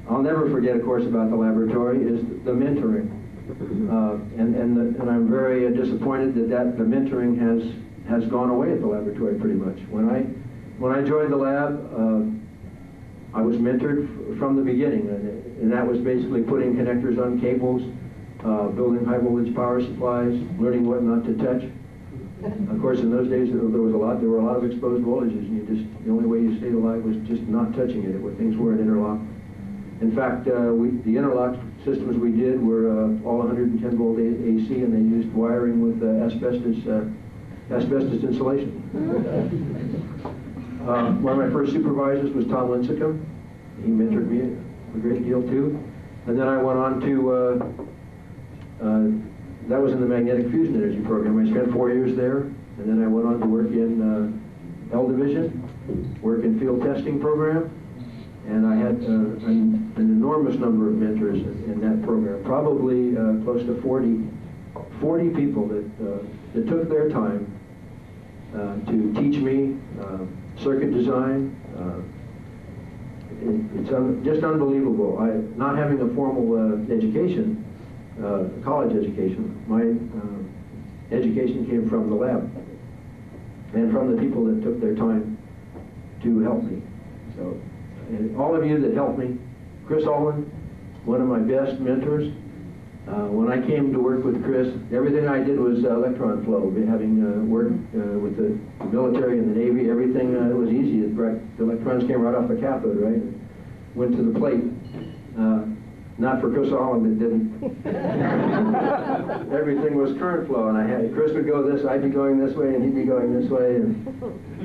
I'll never forget, of course, about the laboratory is the mentoring. And I'm very disappointed that the mentoring has gone away at the laboratory pretty much. When I joined the lab, I was mentored from the beginning, and that was basically putting connectors on cables, building high voltage power supplies, learning what not to touch. Of course, in those days there were a lot of exposed voltages, and the only way you stayed alive was just not touching it, where things weren't interlocked. In fact, the interlock systems we did were all 110 volt AC, and they used wiring with asbestos insulation. One of my first supervisors was Tom Lincecum. He mentored me a great deal too. And then I went on to, that was in the magnetic fusion energy program. I spent 4 years there, and then I went on to work in L Division, work in field testing program. And I had an enormous number of mentors in that program, probably close to 40 people that took their time to teach me circuit design. It's just unbelievable. Not having a formal education, college education, my education came from the lab and from the people that took their time to help me. So. And all of you that helped me, Chris Allman, one of my best mentors. When I came to work with Chris, everything I did was electron flow. Having worked with the military and the Navy, everything was easy. The electrons came right off the cathode, right? Went to the plate. Not for Chris Allman, it didn't. Everything was current flow, and Chris would go this, I'd be going this way, and he'd be going this way. And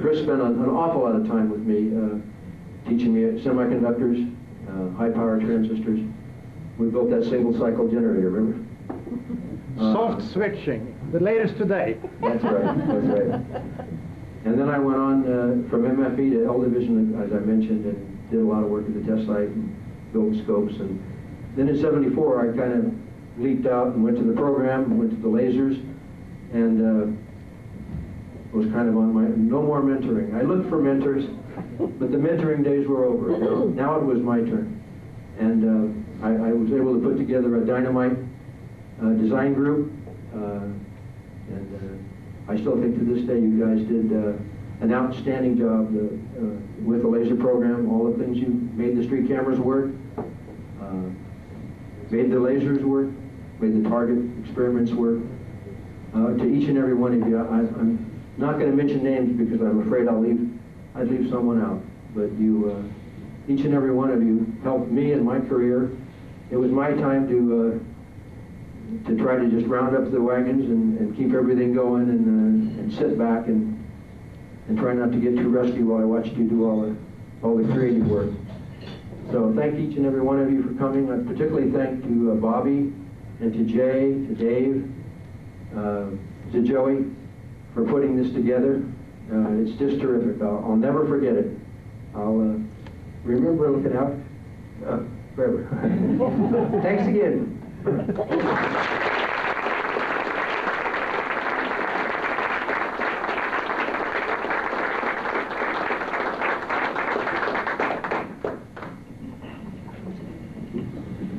Chris spent an awful lot of time with me. Teaching me semiconductors, high power transistors. We built that single cycle generator, remember? Soft switching, the latest today. That's right. And then I went on from MFE to L Division, as I mentioned, and did a lot of work at the test site and built scopes. And then in '74, I kind of leaped out and went to the program, went to the lasers, and was kind of on my, no more mentoring. I looked for mentors, but the mentoring days were over. Now it was my turn. And I was able to put together a dynamite design group. And I still think to this day you guys did an outstanding job with the laser program. All the things you made the street cameras work, made the lasers work, made the target experiments work. To each and every one of you, I'm not going to mention names because I'm afraid I'd leave someone out. But you, each and every one of you helped me in my career. It was my time to try to just round up the wagons and keep everything going and sit back and try not to get too rusty while I watched you do all the creative work. So thank each and every one of you for coming. I particularly thank to Bobby and to Jay, to Dave, to Joey for putting this together. It's just terrific. I'll never forget it. I'll remember looking out forever. Thanks again.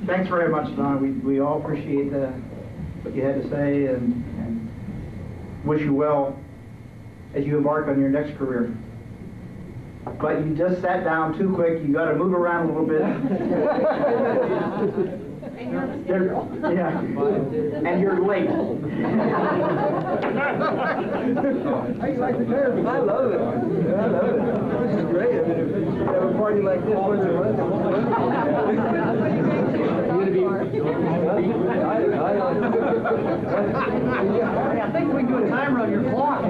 Thanks very much, Don. We all appreciate what you had to say and wish you well as you embark on your next career. But you just sat down too quick. You got to move around a little bit. Yeah, and you're late. How you like the curve? I love it. I love it. This is great. I mean, if you have a party like this once a month, I think we can do a timer on your clock.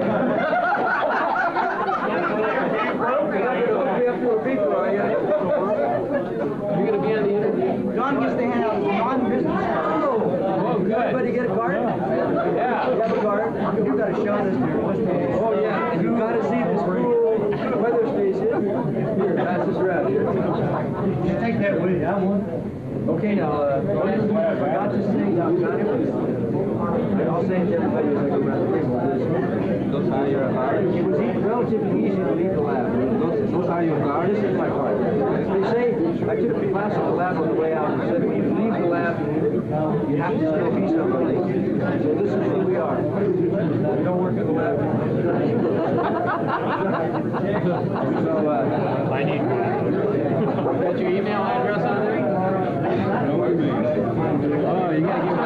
You're going to be on the interview. John gets to hand out non-business cards. Oh, good. Everybody get a card? Yeah. You have a card? You've got to show this to your listeners. Oh, yeah. And you've got to see this cool weather station. Here, pass this around here. Take that with you. I want. Okay, now, I forgot to say, I'll say it to everybody as I go around the table. It was relatively easy to leave the lab. Those are your cards. This is my card. They say, I took a class at the lab on the way out and said, when you leave the lab, you have to still be somebody. So this is who we are. We don't work in the lab. So, I need one. Got your email address on there? Oh, you gotta get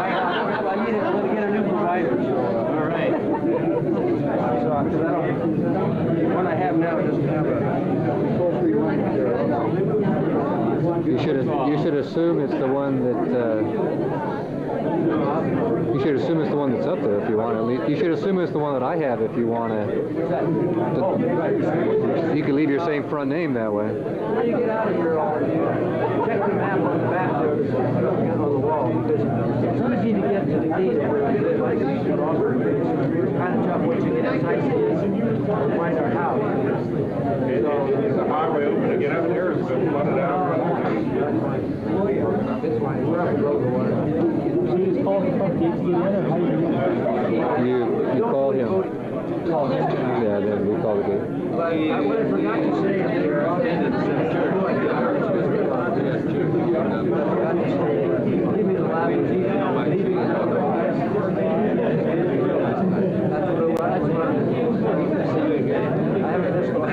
I need to get a new provider. All right. So, the one I have now doesn't have a toll-free line. You should assume it's the one that you should assume it's the one that's up there if you want to. You should assume it's the one that I have if you want to. You can leave your same front name that way. When you get out of here, check the map on the back there on the wall, because it's easy to get to the gate where we live. Like it's kind of tough once you get outside to find our house. Is the highway open to get up there? It's been flooded out. That's why we're up below the water. You call him. Yeah, then we call the gate. What I forgot to say is leave me the lab with you. I haven't missed one.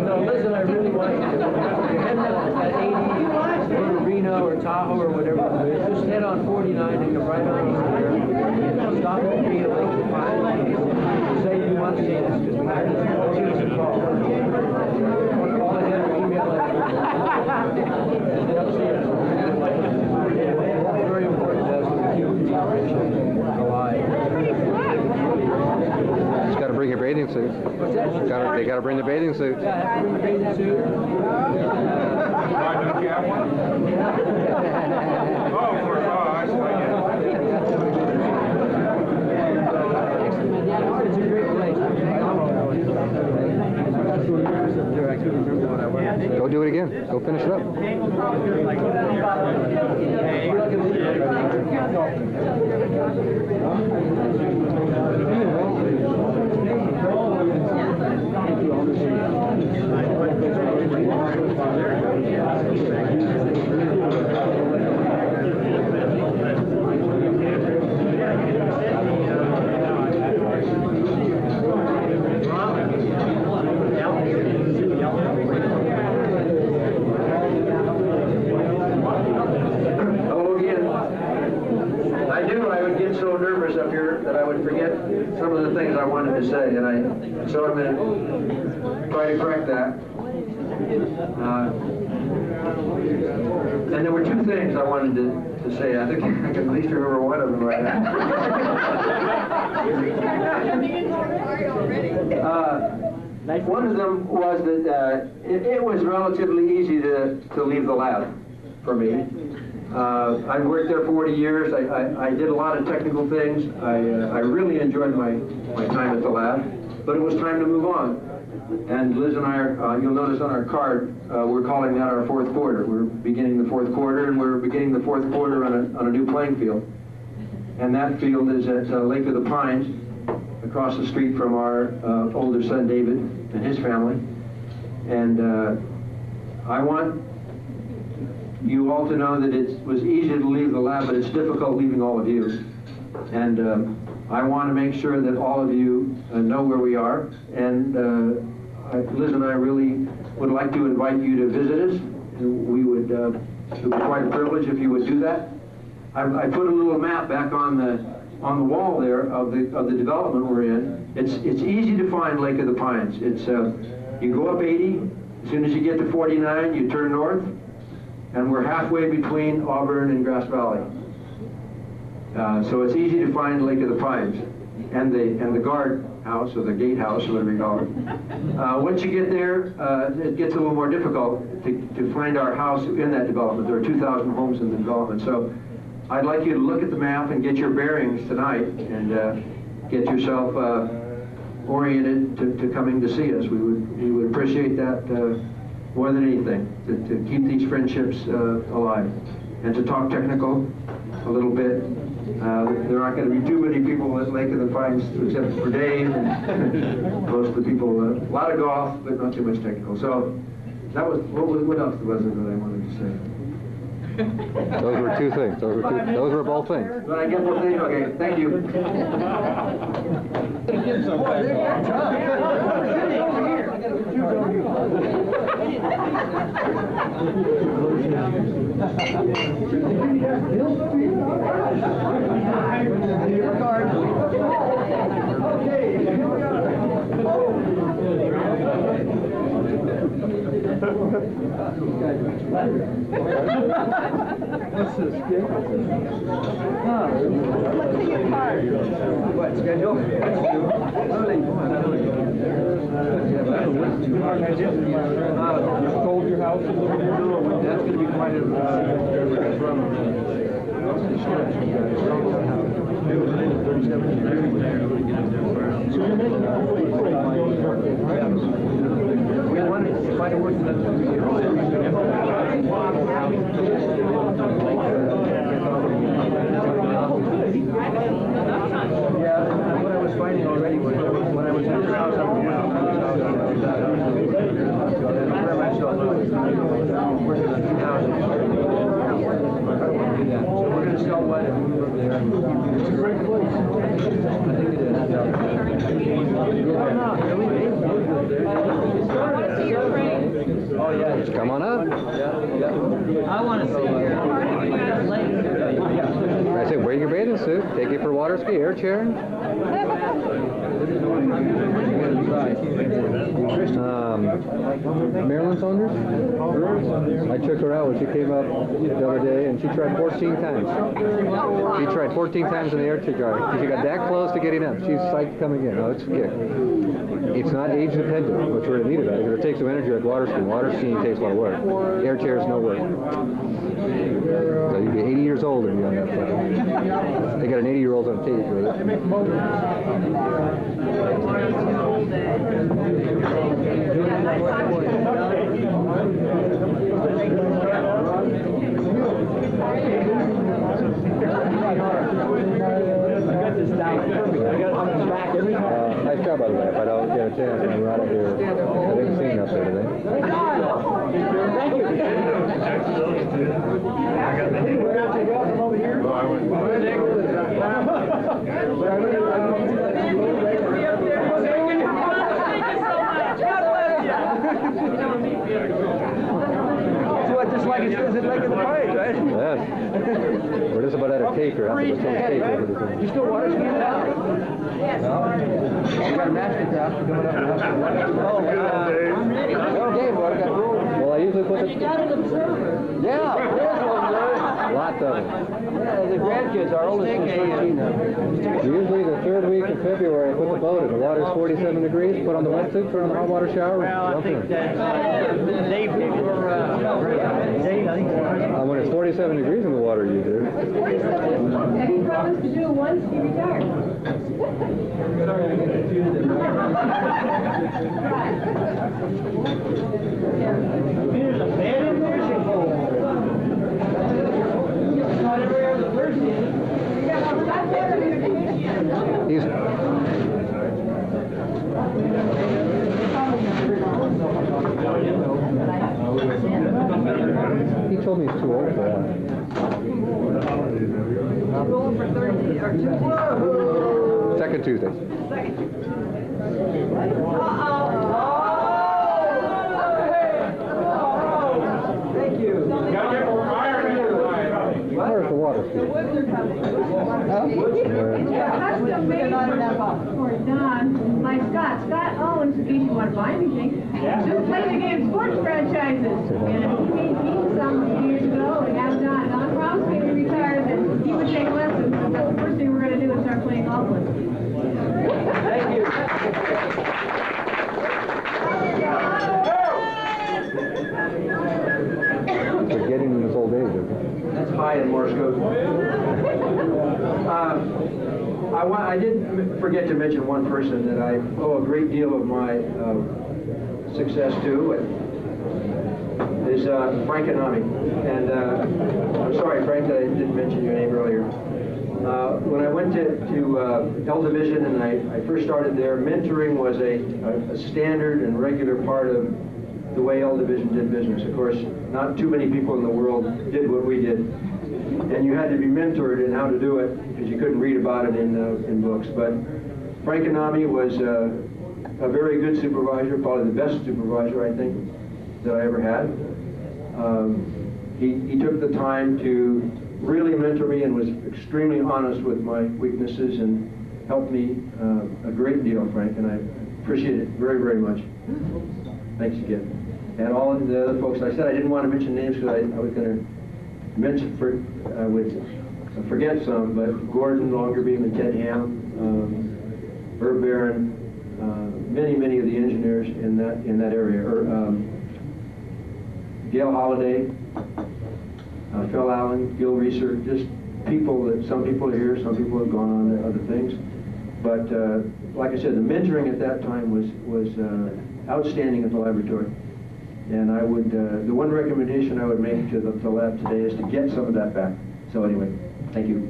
No, listen, I really want you to. You're heading up at 80, go to Reno or Tahoe or whatever. Just head on 49 and come right on east there. Stop at the gate at like 5. Say you want to see this, because we have to give us a call. Or call ahead or email it. And they'll see us. Very important to us to keep the operation alive. Just got to bring your bathing suit. What's that? They got to bring the bathing suit. Yeah, I have to bring the bathing suit. Why don't you have one? Oh, of course. Oh, I see. It's a great place. I couldn't remember what I wanted. Go do it again. Go finish it up. forget some of the things I wanted to say, and so I'm going to try to correct that. And there were two things I wanted to say. I think I can at least remember one of them right now. One of them was that it was relatively easy to leave the lab for me. I worked there 40 years. I did a lot of technical things. I really enjoyed my time at the lab, but it was time to move on. And Liz and I are, you'll notice on our card, we're calling that our fourth quarter. We're beginning the fourth quarter, and we're beginning the fourth quarter on a new playing field. And that field is at Lake of the Pines, across the street from our older son David and his family. And I want you all to know that it was easy to leave the lab, but it's difficult leaving all of you. And I want to make sure that all of you know where we are. And Liz and I really would like to invite you to visit us. We would, it would be quite a privilege if you would do that. I put a little map back on the wall there of the development we're in. It's easy to find Lake of the Pines. It's you go up 80. As soon as you get to 49, you turn north, and we're halfway between Auburn and Grass Valley. So it's easy to find Lake of the Pines, and the guard house, or the gatehouse, or whatever you call it. Once you get there, it gets a little more difficult to find our house in that development. There are 2,000 homes in the development. So I'd like you to look at the map and get your bearings tonight, and get yourself oriented to coming to see us. We would appreciate that more than anything, to keep these friendships alive, and to talk technical a little bit. There aren't going to be too many people at Lake of the Pines except for Dave, and most of the people, a lot of golf, but not too much technical. So that was, what else was it that I wanted to say? Those were two things. Those were both things. Did I get both things? Okay, thank you. What's this? Let's see your card. What, schedule? Sold your house a little bit ago. That's going to be quite a from we wanted to find a work that yeah, what I was finding already was when I was in your house, I was working on 2 houses. So we're going to sell one and move over there. It's a great place. I think it is. Oh yeah. Come on up. I want to see your I said, wear your bathing suit. Take you for water ski, air chair. Marilyn Saunders? I took her out when she came up the other day, and she tried 14 times. She tried 14 times in the air chair because she got that close to getting up. She's psyched to come again. Oh, it's a kick. It's not age dependent, which we're neat about it, because it takes some energy like water skiing. Water skiing takes a lot of work. Air chair is no work. So you'd be 80 years old and be on that flight. They got an 80-year-old on tape with it. Nice job, by the way. If I don't get a chance, I'm right up here. I didn't see enough there today. Thank you. Just like it's Lake of the Pines, right? Yes. We're just about out of tape here. You still water skiing now? We got a masterclass coming up. Okay, boy, got rules. Well, I usually put You got an observer. Yeah, there's one there. lots of them. Yeah, the grandkids, our oldest is 13 now. Usually the third week of February, I put the boat in. The water's 47 degrees, put on the wetsuit, turn on the hot water shower, jump in. When it's 47 degrees in the water, you do. It's 47. Okay, he promised to do it once, he retired. There's a bed in nursing home. Not every other Thursday. He's He told me he's too old for that. Too old for Thursday or Tuesday? Second Tuesday. Thank you. Where's the water? Custom made for Don by Scott. Scott owns, in case you want to buy anything, just play the game sports franchises. And he made me some years ago and asked Don. Don promised me when he retired that he would take lessons. So the first thing we're going to do is start playing golf with him. Thank you. Forgetting in his old age. That's high in Morse code. I did forget to mention one person that I owe a great deal of my success to. Is Frank Anami. And I'm sorry, Frank, that I didn't mention your name earlier. When I went to L Division and I first started there, mentoring was a standard and regular part of the way L Division did business. Of course, not too many people in the world did what we did. And you had to be mentored in how to do it because you couldn't read about it in books. But Frank Anami was a very good supervisor, probably the best supervisor, I think, that I ever had. He took the time to really mentor me and was extremely honest with my weaknesses and helped me a great deal, Frank, and I appreciate it very, very much. Thanks again. And all of the other folks, I said I didn't want to mention names because I was going to mention, I would forget some, but Gordon Longerbeam and Ted Ham, Herb Barron, many of the engineers in that area, Gail Holliday, Phil Allen, Gil Reeser, just people that some people are here, some people have gone on to other things. But like I said, the mentoring at that time was outstanding at the laboratory. And I would, the one recommendation I would make to the lab today is to get some of that back. So anyway, thank you.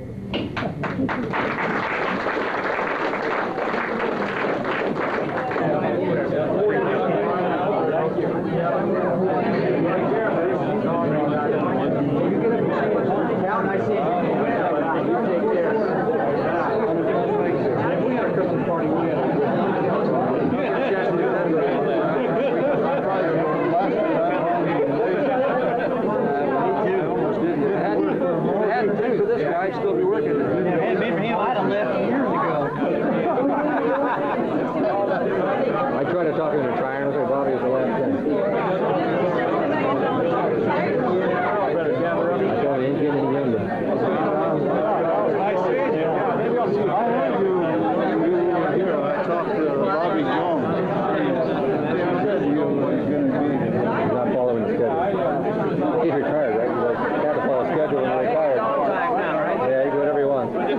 I'd still be working. And maybe him, I'd have left years ago. I tried to talk him into retiring. I said Bobby was the last thing. I told him he ain't getting any younger. Nice seeing you. Maybe I'll see you. I had you here. I talked to Bobby Jones. He said he was going to be. He's not following the schedule. He's retired, right? He had to follow a schedule when he retired. Yeah, he can do whatever he wants. Get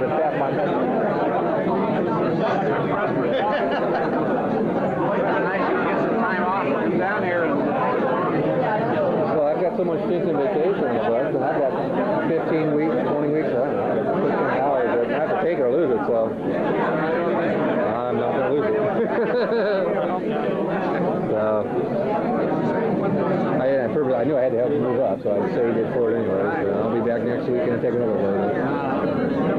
a fat pot. Nice you get some time off and come down here. Well, I've got so much decent vacation in the books, and I've got 15 weeks, 20 weeks, I don't know, 15 hours. I have to take it or lose it, so I'm not going to lose it. So, I knew I had to help him move up, so I saved it for it anyway. So I'll be back next week and take another load.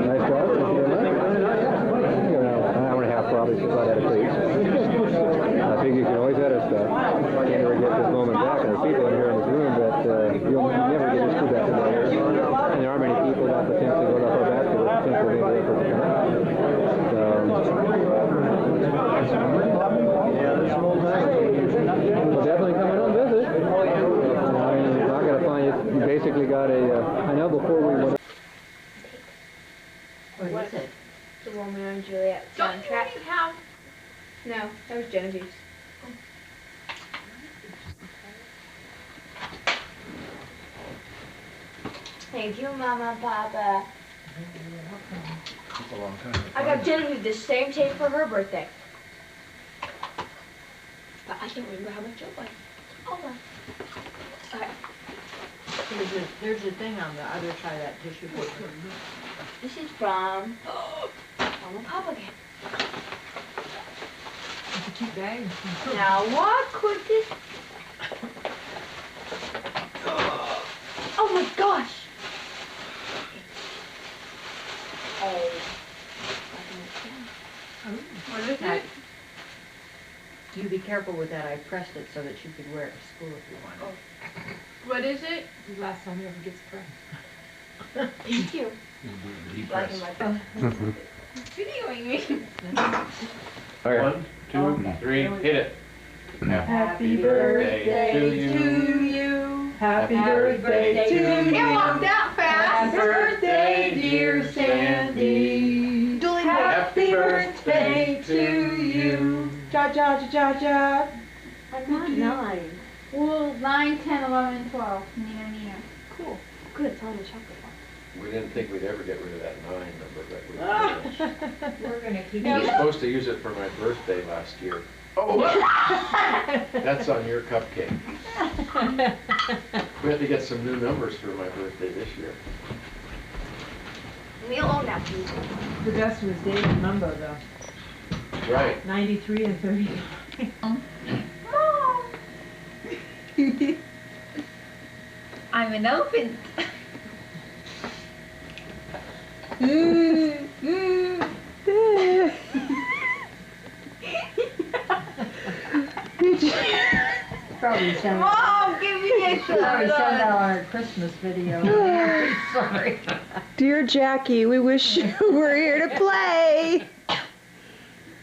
Nice job. Thank you very much. An hour and a obviously got out of date. I think you can always edit stuff. You can't ever get this moment back. And there's people in here in this room that you'll never get this crew back together. And there are many people that potentially go that far back that would potentially make the effort to come out. Well, definitely come in and visit. I'm not going to find you. You basically got a, I know before we went. What is it? The Romeo and Juliet soundtrack. No, that was Genevieve's. Thank you, Mama, Papa. That's a long time. I got Genevieve the same tape for her birthday. But I can't remember how much it was. Oh, well. Alright. There's a thing on the other side of that tissue paper. This is from Mama, Papa again. It's a cute bag. Now what could this... Oh my gosh! Oh. What is it? You be careful with that. I pressed it so that you could wear it to school if you wanted. Oh. What is it? The last time you ever gets pressed. Thank you. Press. Videoing me. Okay. 1, 2, 3, hit it. Happy birthday to you. Happy birthday to you. Can't walk that fast. Happy birthday, dear Sandy. Happy birthday to you. Ja, ja, ja, ja, ja. I'm not 9. Well, 9, 10, 11, 12. Nina. Cool. Good, it's on the chocolate bar. We didn't think we'd ever get rid of that 9 number, but we did. We're going to keep I was it. supposed to use it for my birthday last year. Oh! That's on your cupcake. We had to get some new numbers for my birthday this year. We'll own that piece. The best was David Mumbo, though. Right. 93 and 30. I'm an elephant. Probably send Mom, give me a shot. Probably send that on our Christmas video. Sorry. Dear Jackie, we wish you were here to play.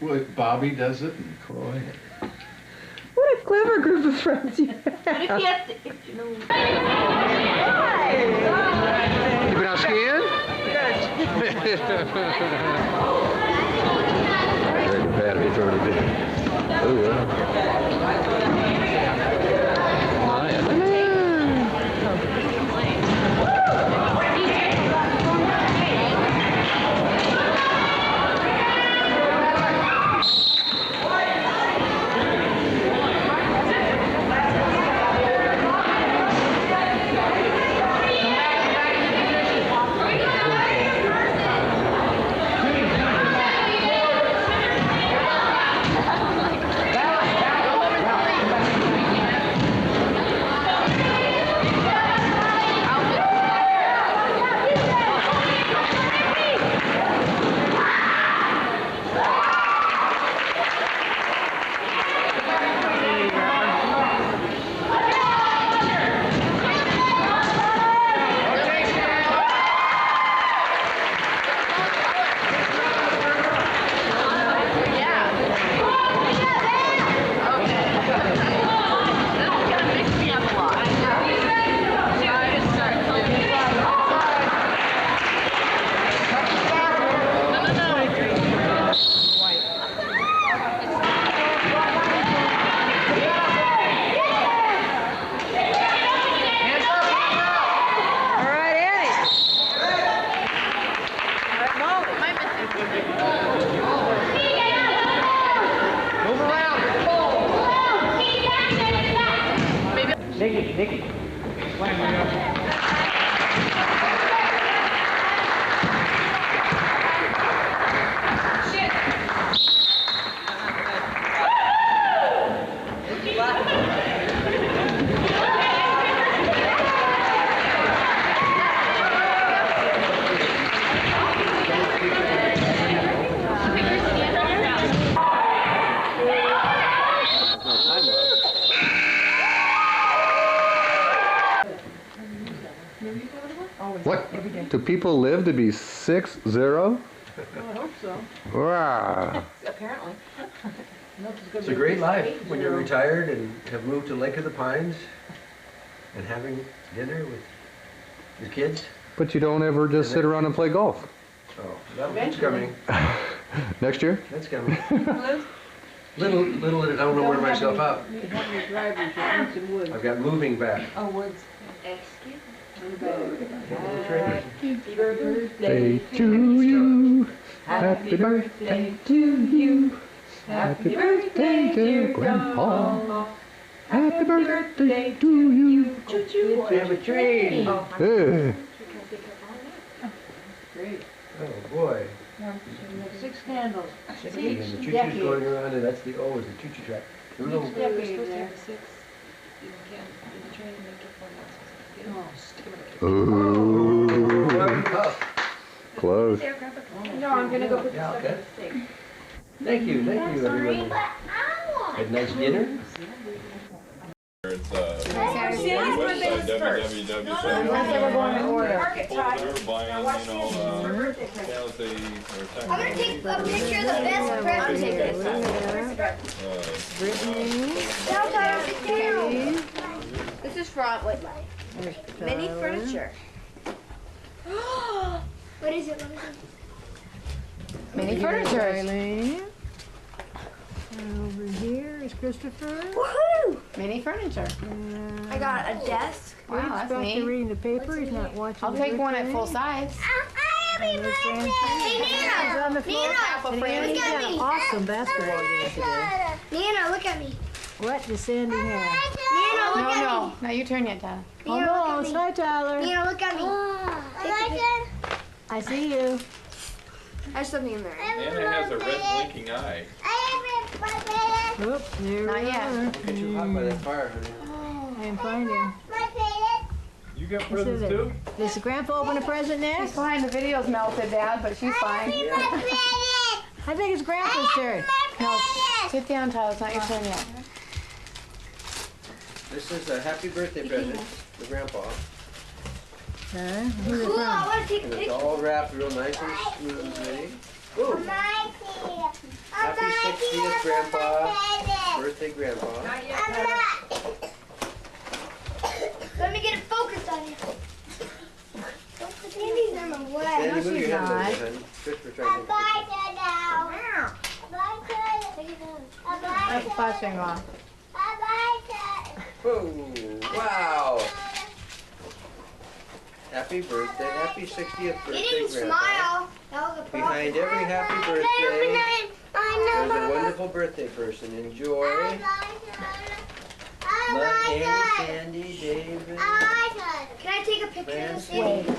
Well, Bobby does it and Croy. What a clever group of friends you have. But if you have to, if you know. You been out skiing? Very competitive. It's already been. Oh, well. Nikki. Do people live to be 60? Well, I hope so. Wow. Apparently. It's a great life when you're retired and have moved to Lake of the Pines and having dinner with your kids. But you don't ever just sit around and play golf. Oh, that's coming. Next year? That's coming. Little, I don't know where myself out. I've got moving back. Oh, woods. Excuse me. Happy birthday To you. Happy birthday to you. Happy birthday, dear Grandpa. Happy birthday to you. Choo-choo. We have a train. Hey. Great. Oh, boy. 6 candles. And the choo-choo's going around, and that's the O is the choo-choo track. The little- Yeah, we're supposed to have 6. You can in the train and make it 4 Ooh. Close. No, I'm gonna go put the Yeah, stuff okay. in the sink. Thank you, everyone. Had a nice dinner? It's Unless they were going to order. buying, I'm gonna take a picture of the best present. This is from mini furniture. What is it? Mini furniture. Over here is Christopher. Woohoo! Mini furniture. I got a desk. Wow, that's back neat. to Reading the paper. He's not watching. I'll take one at full size. Hey, Nina! Nina, look at me! Awesome basketball game today. Nina, look at me! What does Sandy have? Nina, look at me! No, you turn it down. Nina, look at me. Hi, Tyler. Nina, look at me. I see you. There's something in there. Nana has a red blinking eye. Oop, there Not we yet. are. Don't get too hot by that fire, honey. I am finding. You got presents too? Does the grandpa open a present next? She's fine. The video's melted, Dad, but she's fine. I think it's grandpa's turn. No, sit down, Tyler. It's not your turn yet. This is a happy birthday present for Grandpa. Who's it Cool, I from? want to take a And it's picture. all wrapped real nice and smooth and pretty. Ooh. Happy 60th Grandpa. Birthday Grandpa. Let me get it focused on you. Don't put Sandy's in the way. Sandy, move your head a little bit, honey. Christopher trying to That's flashing off. Whoa, wow. Happy birthday, happy 60th You birthday, didn't Grandpa. smile. That was a problem. Behind every happy birthday, there's a wonderful birthday person. Enjoy. Annie, Sandy, David. Can I take a picture of Sandy?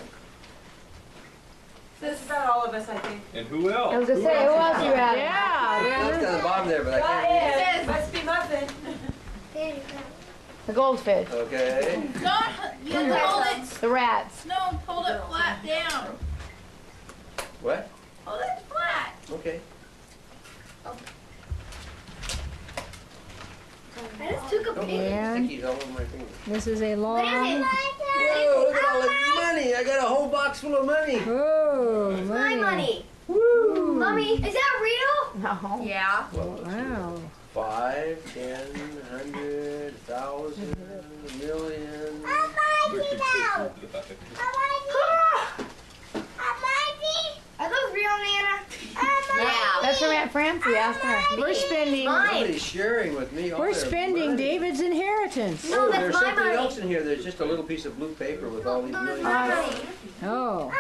This is about all of us, I think. And who else? I was gonna say, who else you had? It's got a bomb there, but I can't read it. Must be muffin. Sandy, The goldfish. Okay. Not, you have to hold it, The rats. no, hold it flat down. What? Hold it flat. Okay. I just took a picture. And Stickies all over my fingers. this is a What is long. it? Whoa, look at all this money. I got a whole box full of money. Oh, It's my money. Woo. Mommy, is that real? No. Yeah. Wow. 5, 10, 100, 1,000, a million. Are those real, Nana? That's from Aunt Francie. Ask her. We're spending. Somebody's sharing with me all We're their spending money. David's inheritance. No, Oh, that's there's my something money. else in here. There's just a little piece of blue paper with all these millions. Oh. Oh.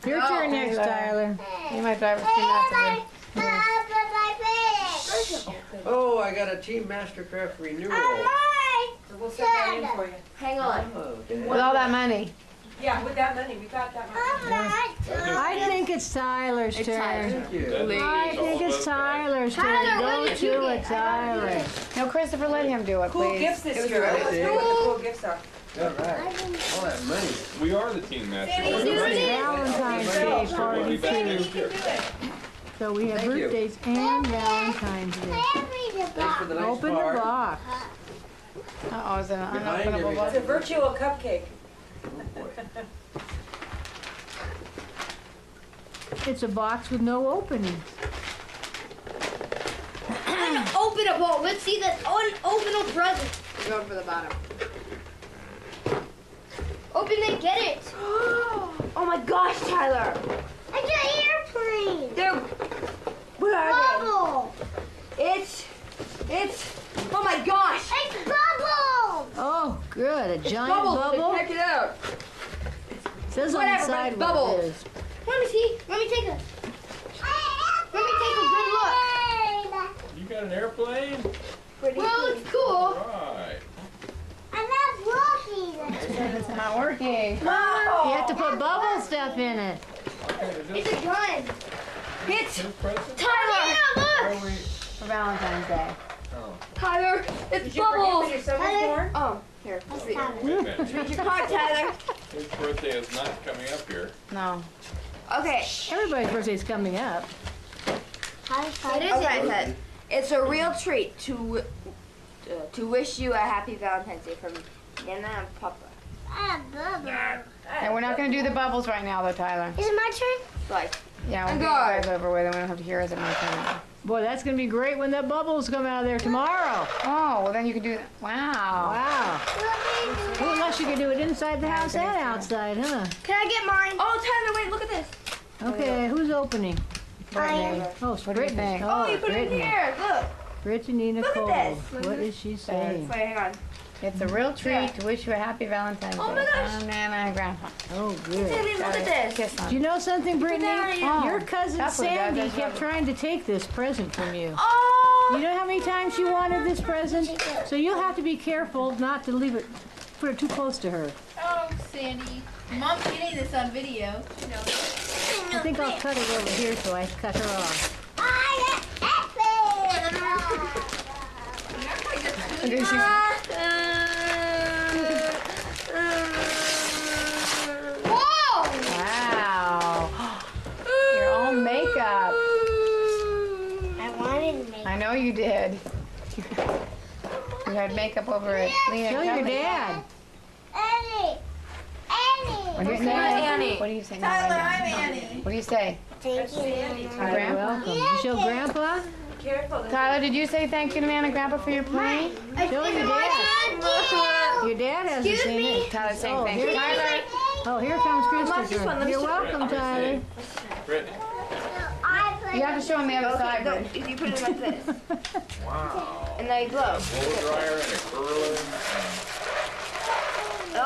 Your turn next, Tyler. You might drive us too nuts. Oh, I got a Team Mastercraft renewal. We'll set that in for you. Hang on. Okay. With all that money. Yeah, with that money, we got that money. I think it's Tyler's It's turn. Tyler's. Thank you. I think it's Tyler's turn. Tyler, Go what did you to get? it, Tyler. No, Christopher, let him do it, Cool please. gifts this It was year. great. Let's know what the cool gifts are. All right. All that money. We are the team master. Sandy, This do is it. Valentine's Day party We'll be back too. next year. So we have Thank you. birthdays and Valentine's Day. Thanks for the nice Open the card. box. Uh-oh, is it an Behind unopenable every- box? It's a virtual cupcake. Oh, boy. It's a box with no opening. Unopenable. Let's see the unopenable present. We're going for the bottom. Open it, get it. Oh my gosh, Tyler. It's an airplane. They're, where are Bubble. They? It's, oh my gosh. It's bubbles. Oh, good. A giant Bubbles. bubble. Check it out. It says on the Whatever, side but what bubbles. it is. Let me see. Let me take a good look. You got an airplane? Well, it's cool. Right. And that's walking. It's not working. No. You have to put bubble stuff in it. It's a gun. It's present? Tyler. For Valentine's Day. Oh. Tyler, it's Did you forget bubbles. when your son was born? Oh, here. Let's see. Wait a minute. Read your card, Tyler. His birthday is not coming up here. No. Okay. Everybody's birthday's coming up. What is it? It's a real treat to wish you a happy Valentine's Day from Nana and Papa. And we're not going to do the bubbles right now, though, Tyler. Is it my turn? Like. Yeah, we'll get you guys over with, and we don't have to hear us at my turn. Boy, that's going to be great when the bubbles come out of there tomorrow. Oh, well, then you can do that. Wow. Wow. Well, unless you can do it inside the house and outside, huh? Can I get mine? Oh, Tyler, wait, look at this. Okay, who's opening? Brittany. Oh, it's What do you Brittany. think? Oh, you put it in Brittany. here. Look. Brittany Nicole. Look at this. What is she saying? Wait, hang on. It's a real treat to wish you a happy Valentine's Day. Oh my gosh. From Nana and Grandpa. Oh, good. Sandy, look at this. Kiss on. Do you know something, Brittany? Oh, Your cousin that's what it does. Sandy That's kept what- trying to take this present from you. Oh. You know how many times she wanted this present? So you'll have to be careful not to leave it, put it too close to her. Oh, Sandy. Mom's getting this on video. I think I'll cut it over here so I cut her off. Whoa! Wow. Your own makeup. I wanted to make I know you did. You had makeup over it. Lena, Show your dad. Annie. What do you say? Annie. What do you say? Tyler, I'm Annie. What do you say? Thank you. You're Grandpa? welcome. You show Grandpa? Tyler, did you say thank you to Nana and Grandpa for your plane? Show your dad. Your dad has the Excuse same. me? Tyler saying Oh, thank you. here- Tyler. Oh, here comes this one. Christopher. Let me You're see. welcome, Tyler. Brittany. You have to show him the other side. No, Brittany. if you put it like this, Wow. and they glow. Blow dryer and a curler.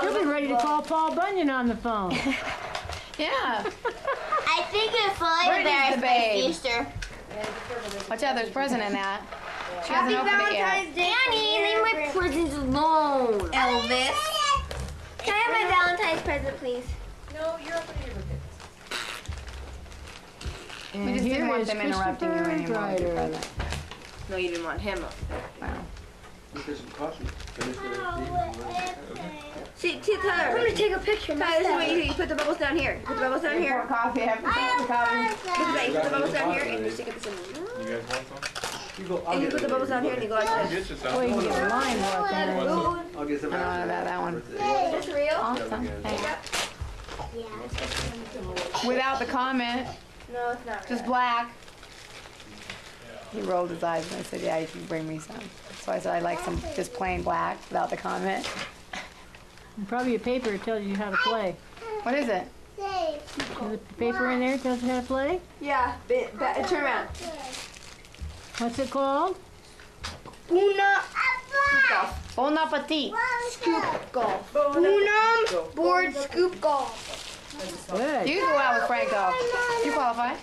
You'll be ready to call Paul Bunyan on the phone. Yeah. I think it's fully Brittany's the babe. Easter. Watch out, there's a present in that. She Happy hasn't opened it yet. Valentine's Day. Annie, leave my presents alone. Elvis. Can I have my Valentine's present, please? No, you're opening your birthday. And We just didn't here want is them interrupting you Christopher anymore with your Drider. present. No, you didn't want him. Wow. See, Tyler. I'm gonna take a picture. Tyler, this is what you do. You put the bubbles down here. You put the bubbles down here. Pour coffee after the coffee. Look at that. You put the bubbles down here and you stick it in the You guys want some? And you put the bubbles down here and you go like Get this. you some. Well, you can get a line right there. I'll get some I don't know about that one. Is this real? Awesome. Thanks. Without the comment, No, it's not just black. He rolled his eyes and I said, yeah, you can bring me some. So I said, I like some just plain black without the comment. And probably a paper that tells you how to play. What is it? Is the paper in there that tells you how to play? Yeah, turn around. What's it called? Bon appetit. Scoop golf. Unum board scoop golf. Good. You go out with Franco. You qualify?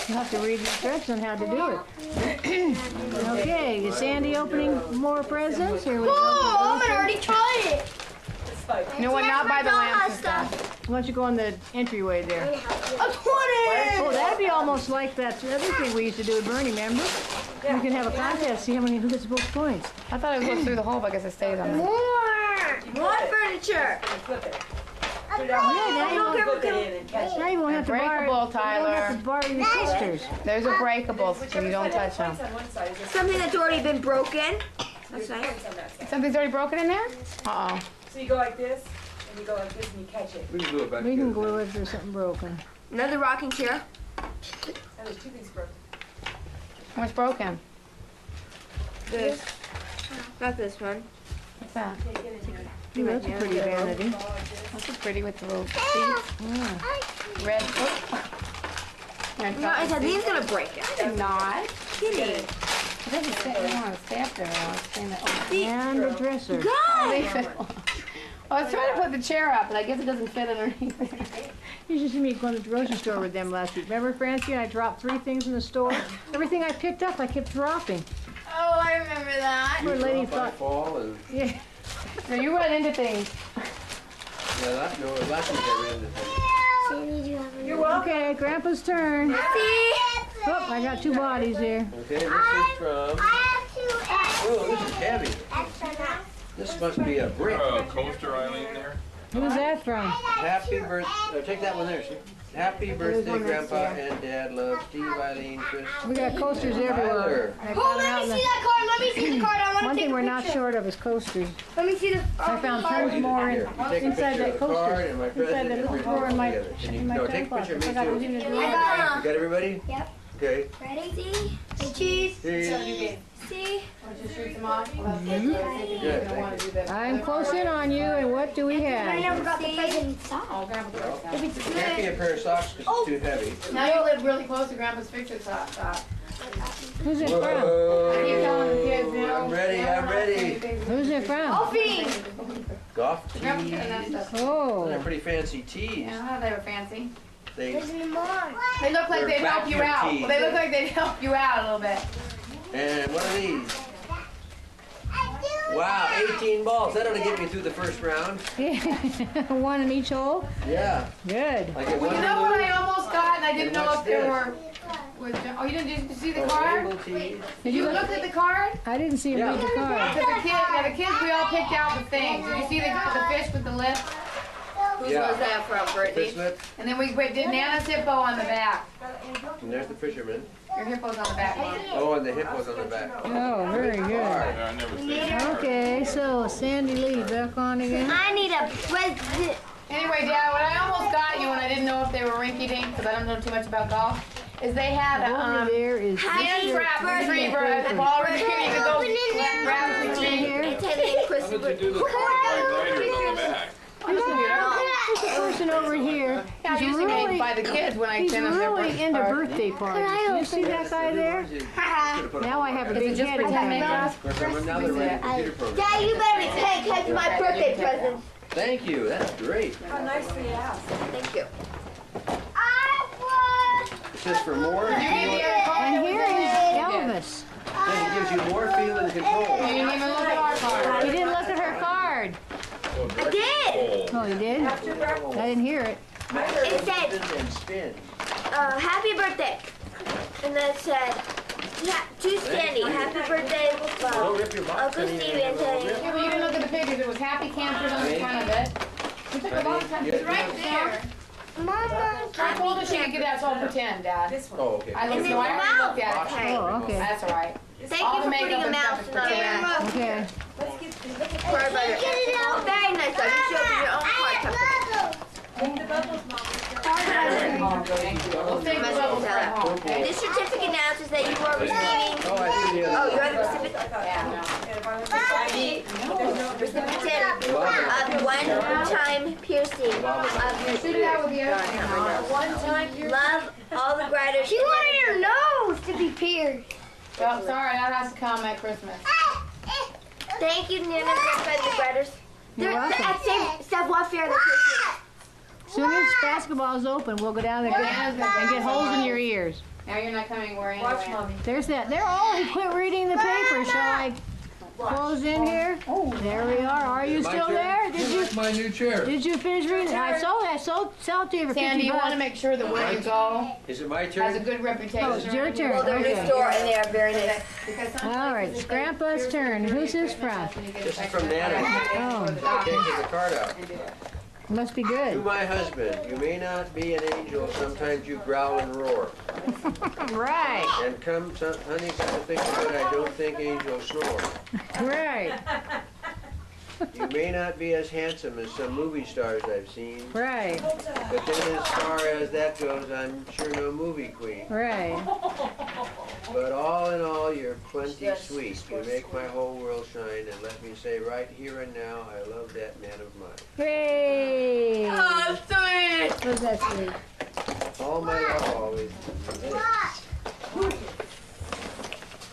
You have to read the instructions on how to do it. Okay, is Sandy opening more presents? Here we go. Oh, I already tried it. You know what? Not by the lamps and stuff. Why don't you go in the entryway there? A 20! Oh, that'd be almost like that other thing we used to do with Bernie, remember? We can have a contest, see who gets both points. I thought I would go through the hole, but I guess it stays on there. More furniture. Now you won't have to borrow, Breakable, you don't Tyler. have to borrow your sister's. There's a breakable, so you don't touch them. Something that's already been broken. That's nice. Something's already broken in there? Uh-oh. So you go like this, and you go like this, and you catch it. We can do it back We can glue it if there's something broken. Another rocking chair. there's two things broken. What's broken? This. Not this one. What's that? Ooh, that's a pretty vanity. That's a pretty with the little seats. Red. No, I said these gonna break it. They're not. Kidding. It doesn't say, I want to stay up there. I was saying that. And the dresser. Oh, they fit. I was trying to put the chair up, but I guess it doesn't fit underneath there. You should see me going to the grocery store with them last week. Remember, Francie, I dropped 3 things in the store? Everything I picked up, I kept dropping. Oh, I remember that. Poor lady thought. Fall and, Yeah. No, you run into things. yeah, last week I ran into things. You're welcome. Okay, Grandpa's turn. Oh, I got 2 bodies here. Okay, this is from, oh, this is heavy. This must be a brick. A coaster Eileen there? Who's that from? Happy birthday, take that one there, see? Happy birthday, Grandpa and Dad, love, Steve, Eileen, Chris. We got coasters everywhere. I Oh, found let out me in see that card. Let me see the card. I want One to take thing a we're picture. not short of is coasters. Let me see the. I found card. tons more Here, you take a inside picture that of the card coaster. and my Inside present that and little bring drawer in it my, together. Can you, in my no, tent take a picture of closet. me I got it too. in the I drawer. got 'em. You got everybody? Yep. Okay. Ready? See? Hey, cheese. Cheese. See? Want you to shoot them off? Good, thank you. I'm close in on you, and what do we I have? never got the present sock. Oh, Grandpa does that. If it's It can't be a good. pair of socks because it's too heavy. Now you live really close to Grandpa's picture shop. Who's it from? I keep telling the kids, you know. I'm ready, I'm ready. Who's it from? Offie. Golf Grandpa's tees. getting that stuff. Oh. They're pretty fancy tees. Yeah, they were fancy. They, There's any more. They look like They're they'd help you vacuum out. tees. Well, they look like they'd help you out a little bit. and what are these? Wow, 18 balls. That ought to get me through the first round. One in each hole? Yeah. Good. I get Well, one you know in what the I almost got, and I didn't And know what's if there this? were. Oh, you didn't see the Oh, card? rainbow tees. Did you look at the card? I didn't see him Yeah. read the card. Because the kids, we all picked out the things. Did you see the fish with the lip? Whose Yeah. was that from, Brittany? Fish lip, And then we did Nana's hippo on the back. and there's the fisherman. Your hippo's on the back, Mom. Oh, and the hippo's on the back. Oh, very good. Yeah, I never seen that. Okay, so Sandy Lee back on again. I need a present. Anyway, Dad, what I almost got you when I didn't know if they were rinky-dink, because I don't know too much about golf, is they had a, Over there is hand trap birthday retriever, the ball retriever, you could go Open it now. grab the tree. here. It's a little How Christmas. did you do the vibrators on the back? On the computer. There's a person over here. Yeah, He's usually made really, by the kids when I he's send them their really birthday into card. birthday parties. You see that guy there? Now I have a Is it big just head. pretend in makeup? Of course, now they're running a computer program. Dad, you better be paying attention to my birthday present. Thank you, that's great. How nicely asked. Thank you. Is this for more? You gave the other card. And here is Elvis. It gives you more feel and control. You didn't even look at our card. He didn't look at her card. I did. Oh, you did? I didn't hear it. It said, Spin and spin. happy birthday. And then it said, yeah, to Sandy, happy birthday, Don't rip your box. Uncle Steve and Teddy. Yeah, but you didn't look at the pictures. It was happy campers on the front of it. It took a long time. It's right there. Mama, I told her she could get that, so I'll pretend, Dad. This one. Oh, okay. I looked, so I already looked at it. Okay. Oh, okay. That's all right. Thank All you the for makeup putting a and mouse stuff on is there. Okay. Card butter. Oh, very nice. Though. You should open your own card company. The bubbles, Mom. We'll take the bubbles right home, okay? This certificate announces that you are receiving. Oh, I see the Oh, other. you're the recipient. Recipient of one-time piercing of your Shoot it out with the other thing, Mom. one-time. Love all the gratitude. She wanted her nose to be pierced. Well, sorry, that has to come at Christmas. Thank you, Nana, for the gratitude. You're welcome. At Savoir Faire, they're piercing. Soon as basketball's open, we'll go down there and get holes in your ears. Now you're not coming where anyway. Watch, Mommy. There's that. They're all. He quit reading the paper. Shall I close in here? Oh, there we are. Are you still there? Did you? My new chair. Did you finish reading? I sold it to you for Sandy, 50 you want to bucks. make sure that where you go Is it my has a turn? good reputation. Oh, it's your turn. Well, they're Okay. new store and they are very nice. All right, it's Grandpa's turn. Who's this from? This is from Nana. Oh, I can't get the card out. must be To good. my husband, you may not be an angel, sometimes you growl and roar. Right, And come, honey, come to think of it, I don't think angels snore. right. You may not be as handsome as some movie stars I've seen. Right. But then as far as that goes, I'm sure no movie queen. Right. But all in all, you're plenty sweet. You make my whole world shine, and let me say right here and now, I love that man of mine. Hey. Oh, sweet. What's that sweet? All my love always.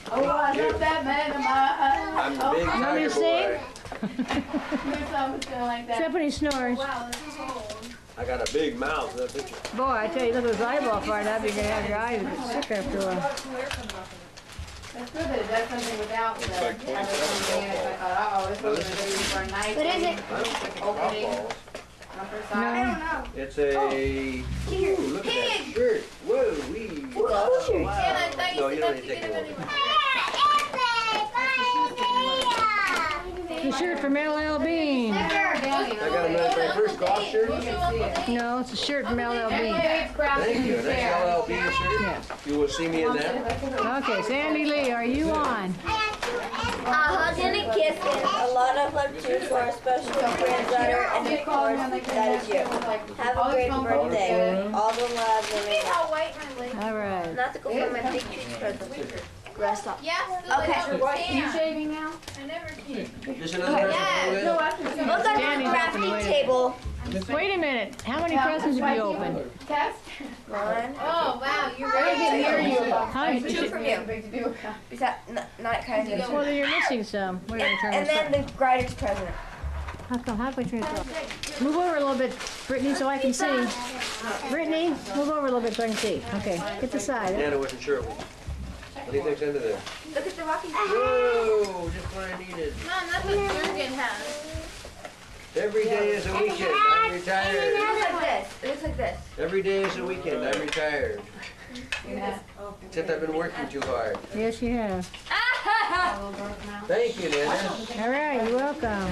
Oh, I love that man of mine. I'm the big You want me to tiger sing? boy. There's something like that. Except when he snores. Wow, that's cold. I got a big mouth. That picture. Boy, I tell you, look at his eyeball far enough, you're gonna have your eyes get sick after a while. That's good that it does something without the other thing in it. I thought, uh-oh, this was gonna be for a nice. What is it? I don't think it's Opening. golf balls. Upper I side. don't know. It's a. Ooh, look at that shirt. Whoa, wee. Whoa. Wow. No, you don't need to take it over. The shirt from LL Bean. I got my first golf shirt. No, it's a shirt from LL Bean. Thank you. Nice LL Bean shirt. Yeah. You will see me in that. Okay, Sandy Lee, are you on? Hugging and kissing, a lot of love to for our special granddaughter, and of course, that is you. Have a great birthday. All the love, Lily. How white my leg. All right. Not to go for my big treat present. Rest up. Yes, Okay. You shaving now? I never did. Just another person. No, after Look on the Standing up and crafting waiting. table. Wait a minute. How many presents have you opened? Test? One. Oh, wow, you're I ready. can hear you. How many? Two from you. Big to do. Is that not kind of? Well, then you're missing some. We're gonna turn And this then up. the writer's present. How come? How do I turn this off? Move over a little bit, Brittany, so I can see. Brittany, move over a little bit so I can see. Okay, get the side. Nana wasn't sure. What do you think's under there? Look at the rocking Whoa, just what I needed. Mom, that's what Jurgen has. Every day is a weekend. I'm It retired. looks like this. It looks like this. Every day is a weekend. I'm retired. Except I've been working too hard. Yes, you have. Thank you, Nana. All right, you're welcome.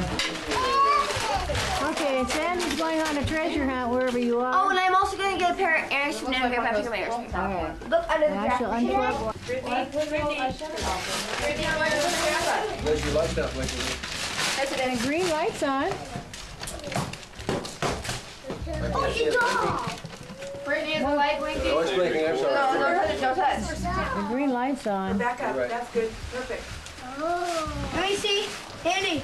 Okay, Sandy's going on a treasure hunt wherever you Oh, are. and I'm also going to get a pair of earrings from Nana Grandpa Pick ears. All right. Look under the And I shall unplug one. Liz, you like that, Wicked? And green lights on. Oh, you dog! Brittany, is the light blinking? Oh, it's blinking. I'm sorry. No touch. The green lights on. Back up, Right. that's good, perfect. Let me see. Andy.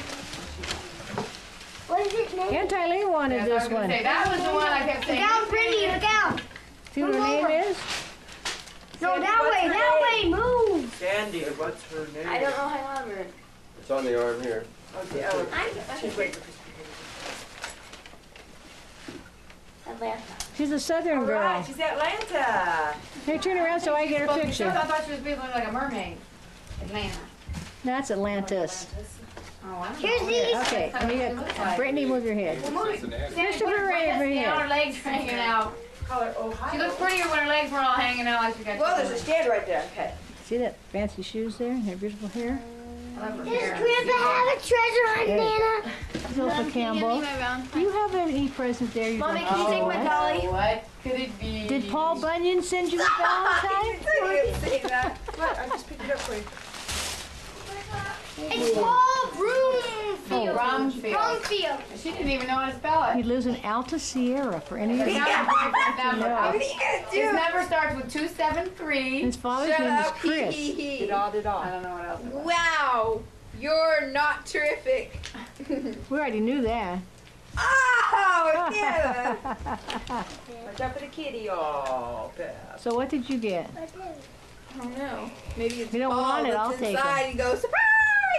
What is it, name? Aunt Eileen wanted this one. That was the one I kept saying. Look out, Brittany, look out. See what her name is? No, that way, move. Sandy, what's her name? I don't know, hang on a minute. It's on the arm here. Okay, she's waiting for Atlanta. She's a southern girl. Right, she's Atlanta. Hey, turn around so I get her I picture. thought she was being like a mermaid. Atlanta. That's Atlantis. Oh, I don't Here's know. these. Okay, and you got, Brittany, move your head. Christopher, right over And her here. legs hanging out. Color Ohio. She looks prettier when her legs were all hanging out like she got. Well, there's a stand right there, okay. See that fancy shoes there? Her beautiful hair? I love her Does hair. Grandpa have a treasure hunt, Yeah. Nana? This is also Campbell. Do you have any present there? Mommy, can you take my dolly? What could it be? Did Paul Bunyan send you a Valentine? What? I just picked it up for you. It's Paul Broomfield. Bromfield. She didn't even know how to spell He it. lives in Alta Sierra for any of It you. never, do? it never starts with 273. His father's name is Chris. It all did all. I don't know what else. It was. Wow, you're not terrific. We already knew that. Oh, yeah. Watch out for the kitty. Oh, bad. So what did you get? I don't know. Maybe it's You don't Paul want it, that's I'll take inside it. and go, surprise!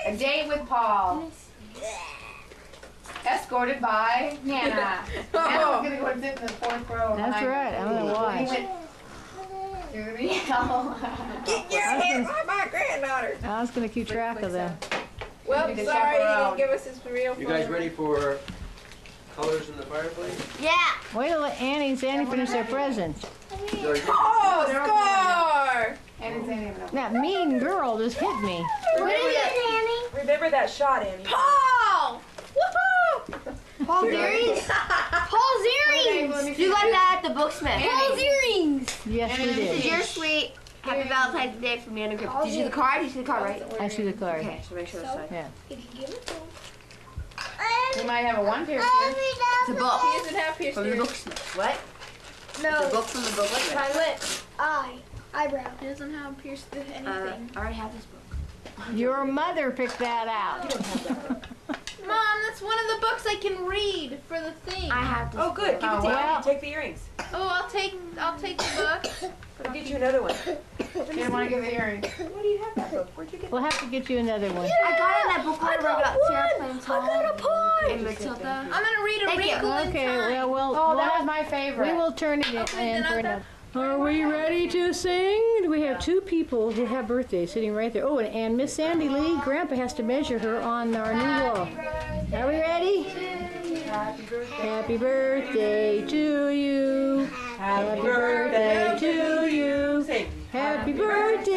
A date with Paul. Escorted by Nana. Nana was gonna go and sit in the fourth row. That's behind right, I'm gonna He watch. went through the yell. Get your hands off my granddaughter. I was gonna keep track of them. Well, You can sorry, you chaperone. didn't give us his real You guys phone. ready for colors in the fireplace? Yeah. Wait till Annie and Sandy finish their presents. Oh, score! And it's in even That mean girl just hit me. What is it, Annie? Remember that shot, Annie. Paul! Woohoo! Paul's earrings? Paul's earrings! You got that at the Booksmith. Paul's earrings! Yes, we This is did. your sweet Happy Valentine's Day from Nana Grandpa. Did you see the card? You see the card, right? I see the card. Okay, so make sure that's right. Yeah. If you give it to him. We might have a one pierced ear. It's a book. He doesn't have pierced From the ears. book. What? No. It's a book from the book. My lip. Eyebrow. He doesn't have pierced anything. I already have this book. Your mother picked that out. Mom, that's one of the books I can read for the thing. I have this. Oh, good. Give it to well. me. Take the earrings. Oh, I'll take the book. I'll get you another one. You don't want to give the earring. What do you have that book? Where'd you get We'll have to get you another one. I got in that book where we got Sarah Plains Hall. I got a pie. And Matilda. I'm gonna read a Thank you. Wrinkle in Okay, Time. well, Oh, we'll that have- was my favorite. We will turn it in for another. Are we ready to sing? We have two people who have birthdays sitting right there. Oh, and Miss Sandy Lee, Grandpa has to measure her on our new wall. Are we ready? Happy birthday. Happy birthday to you. Happy birthday to you. Sing. Happy birthday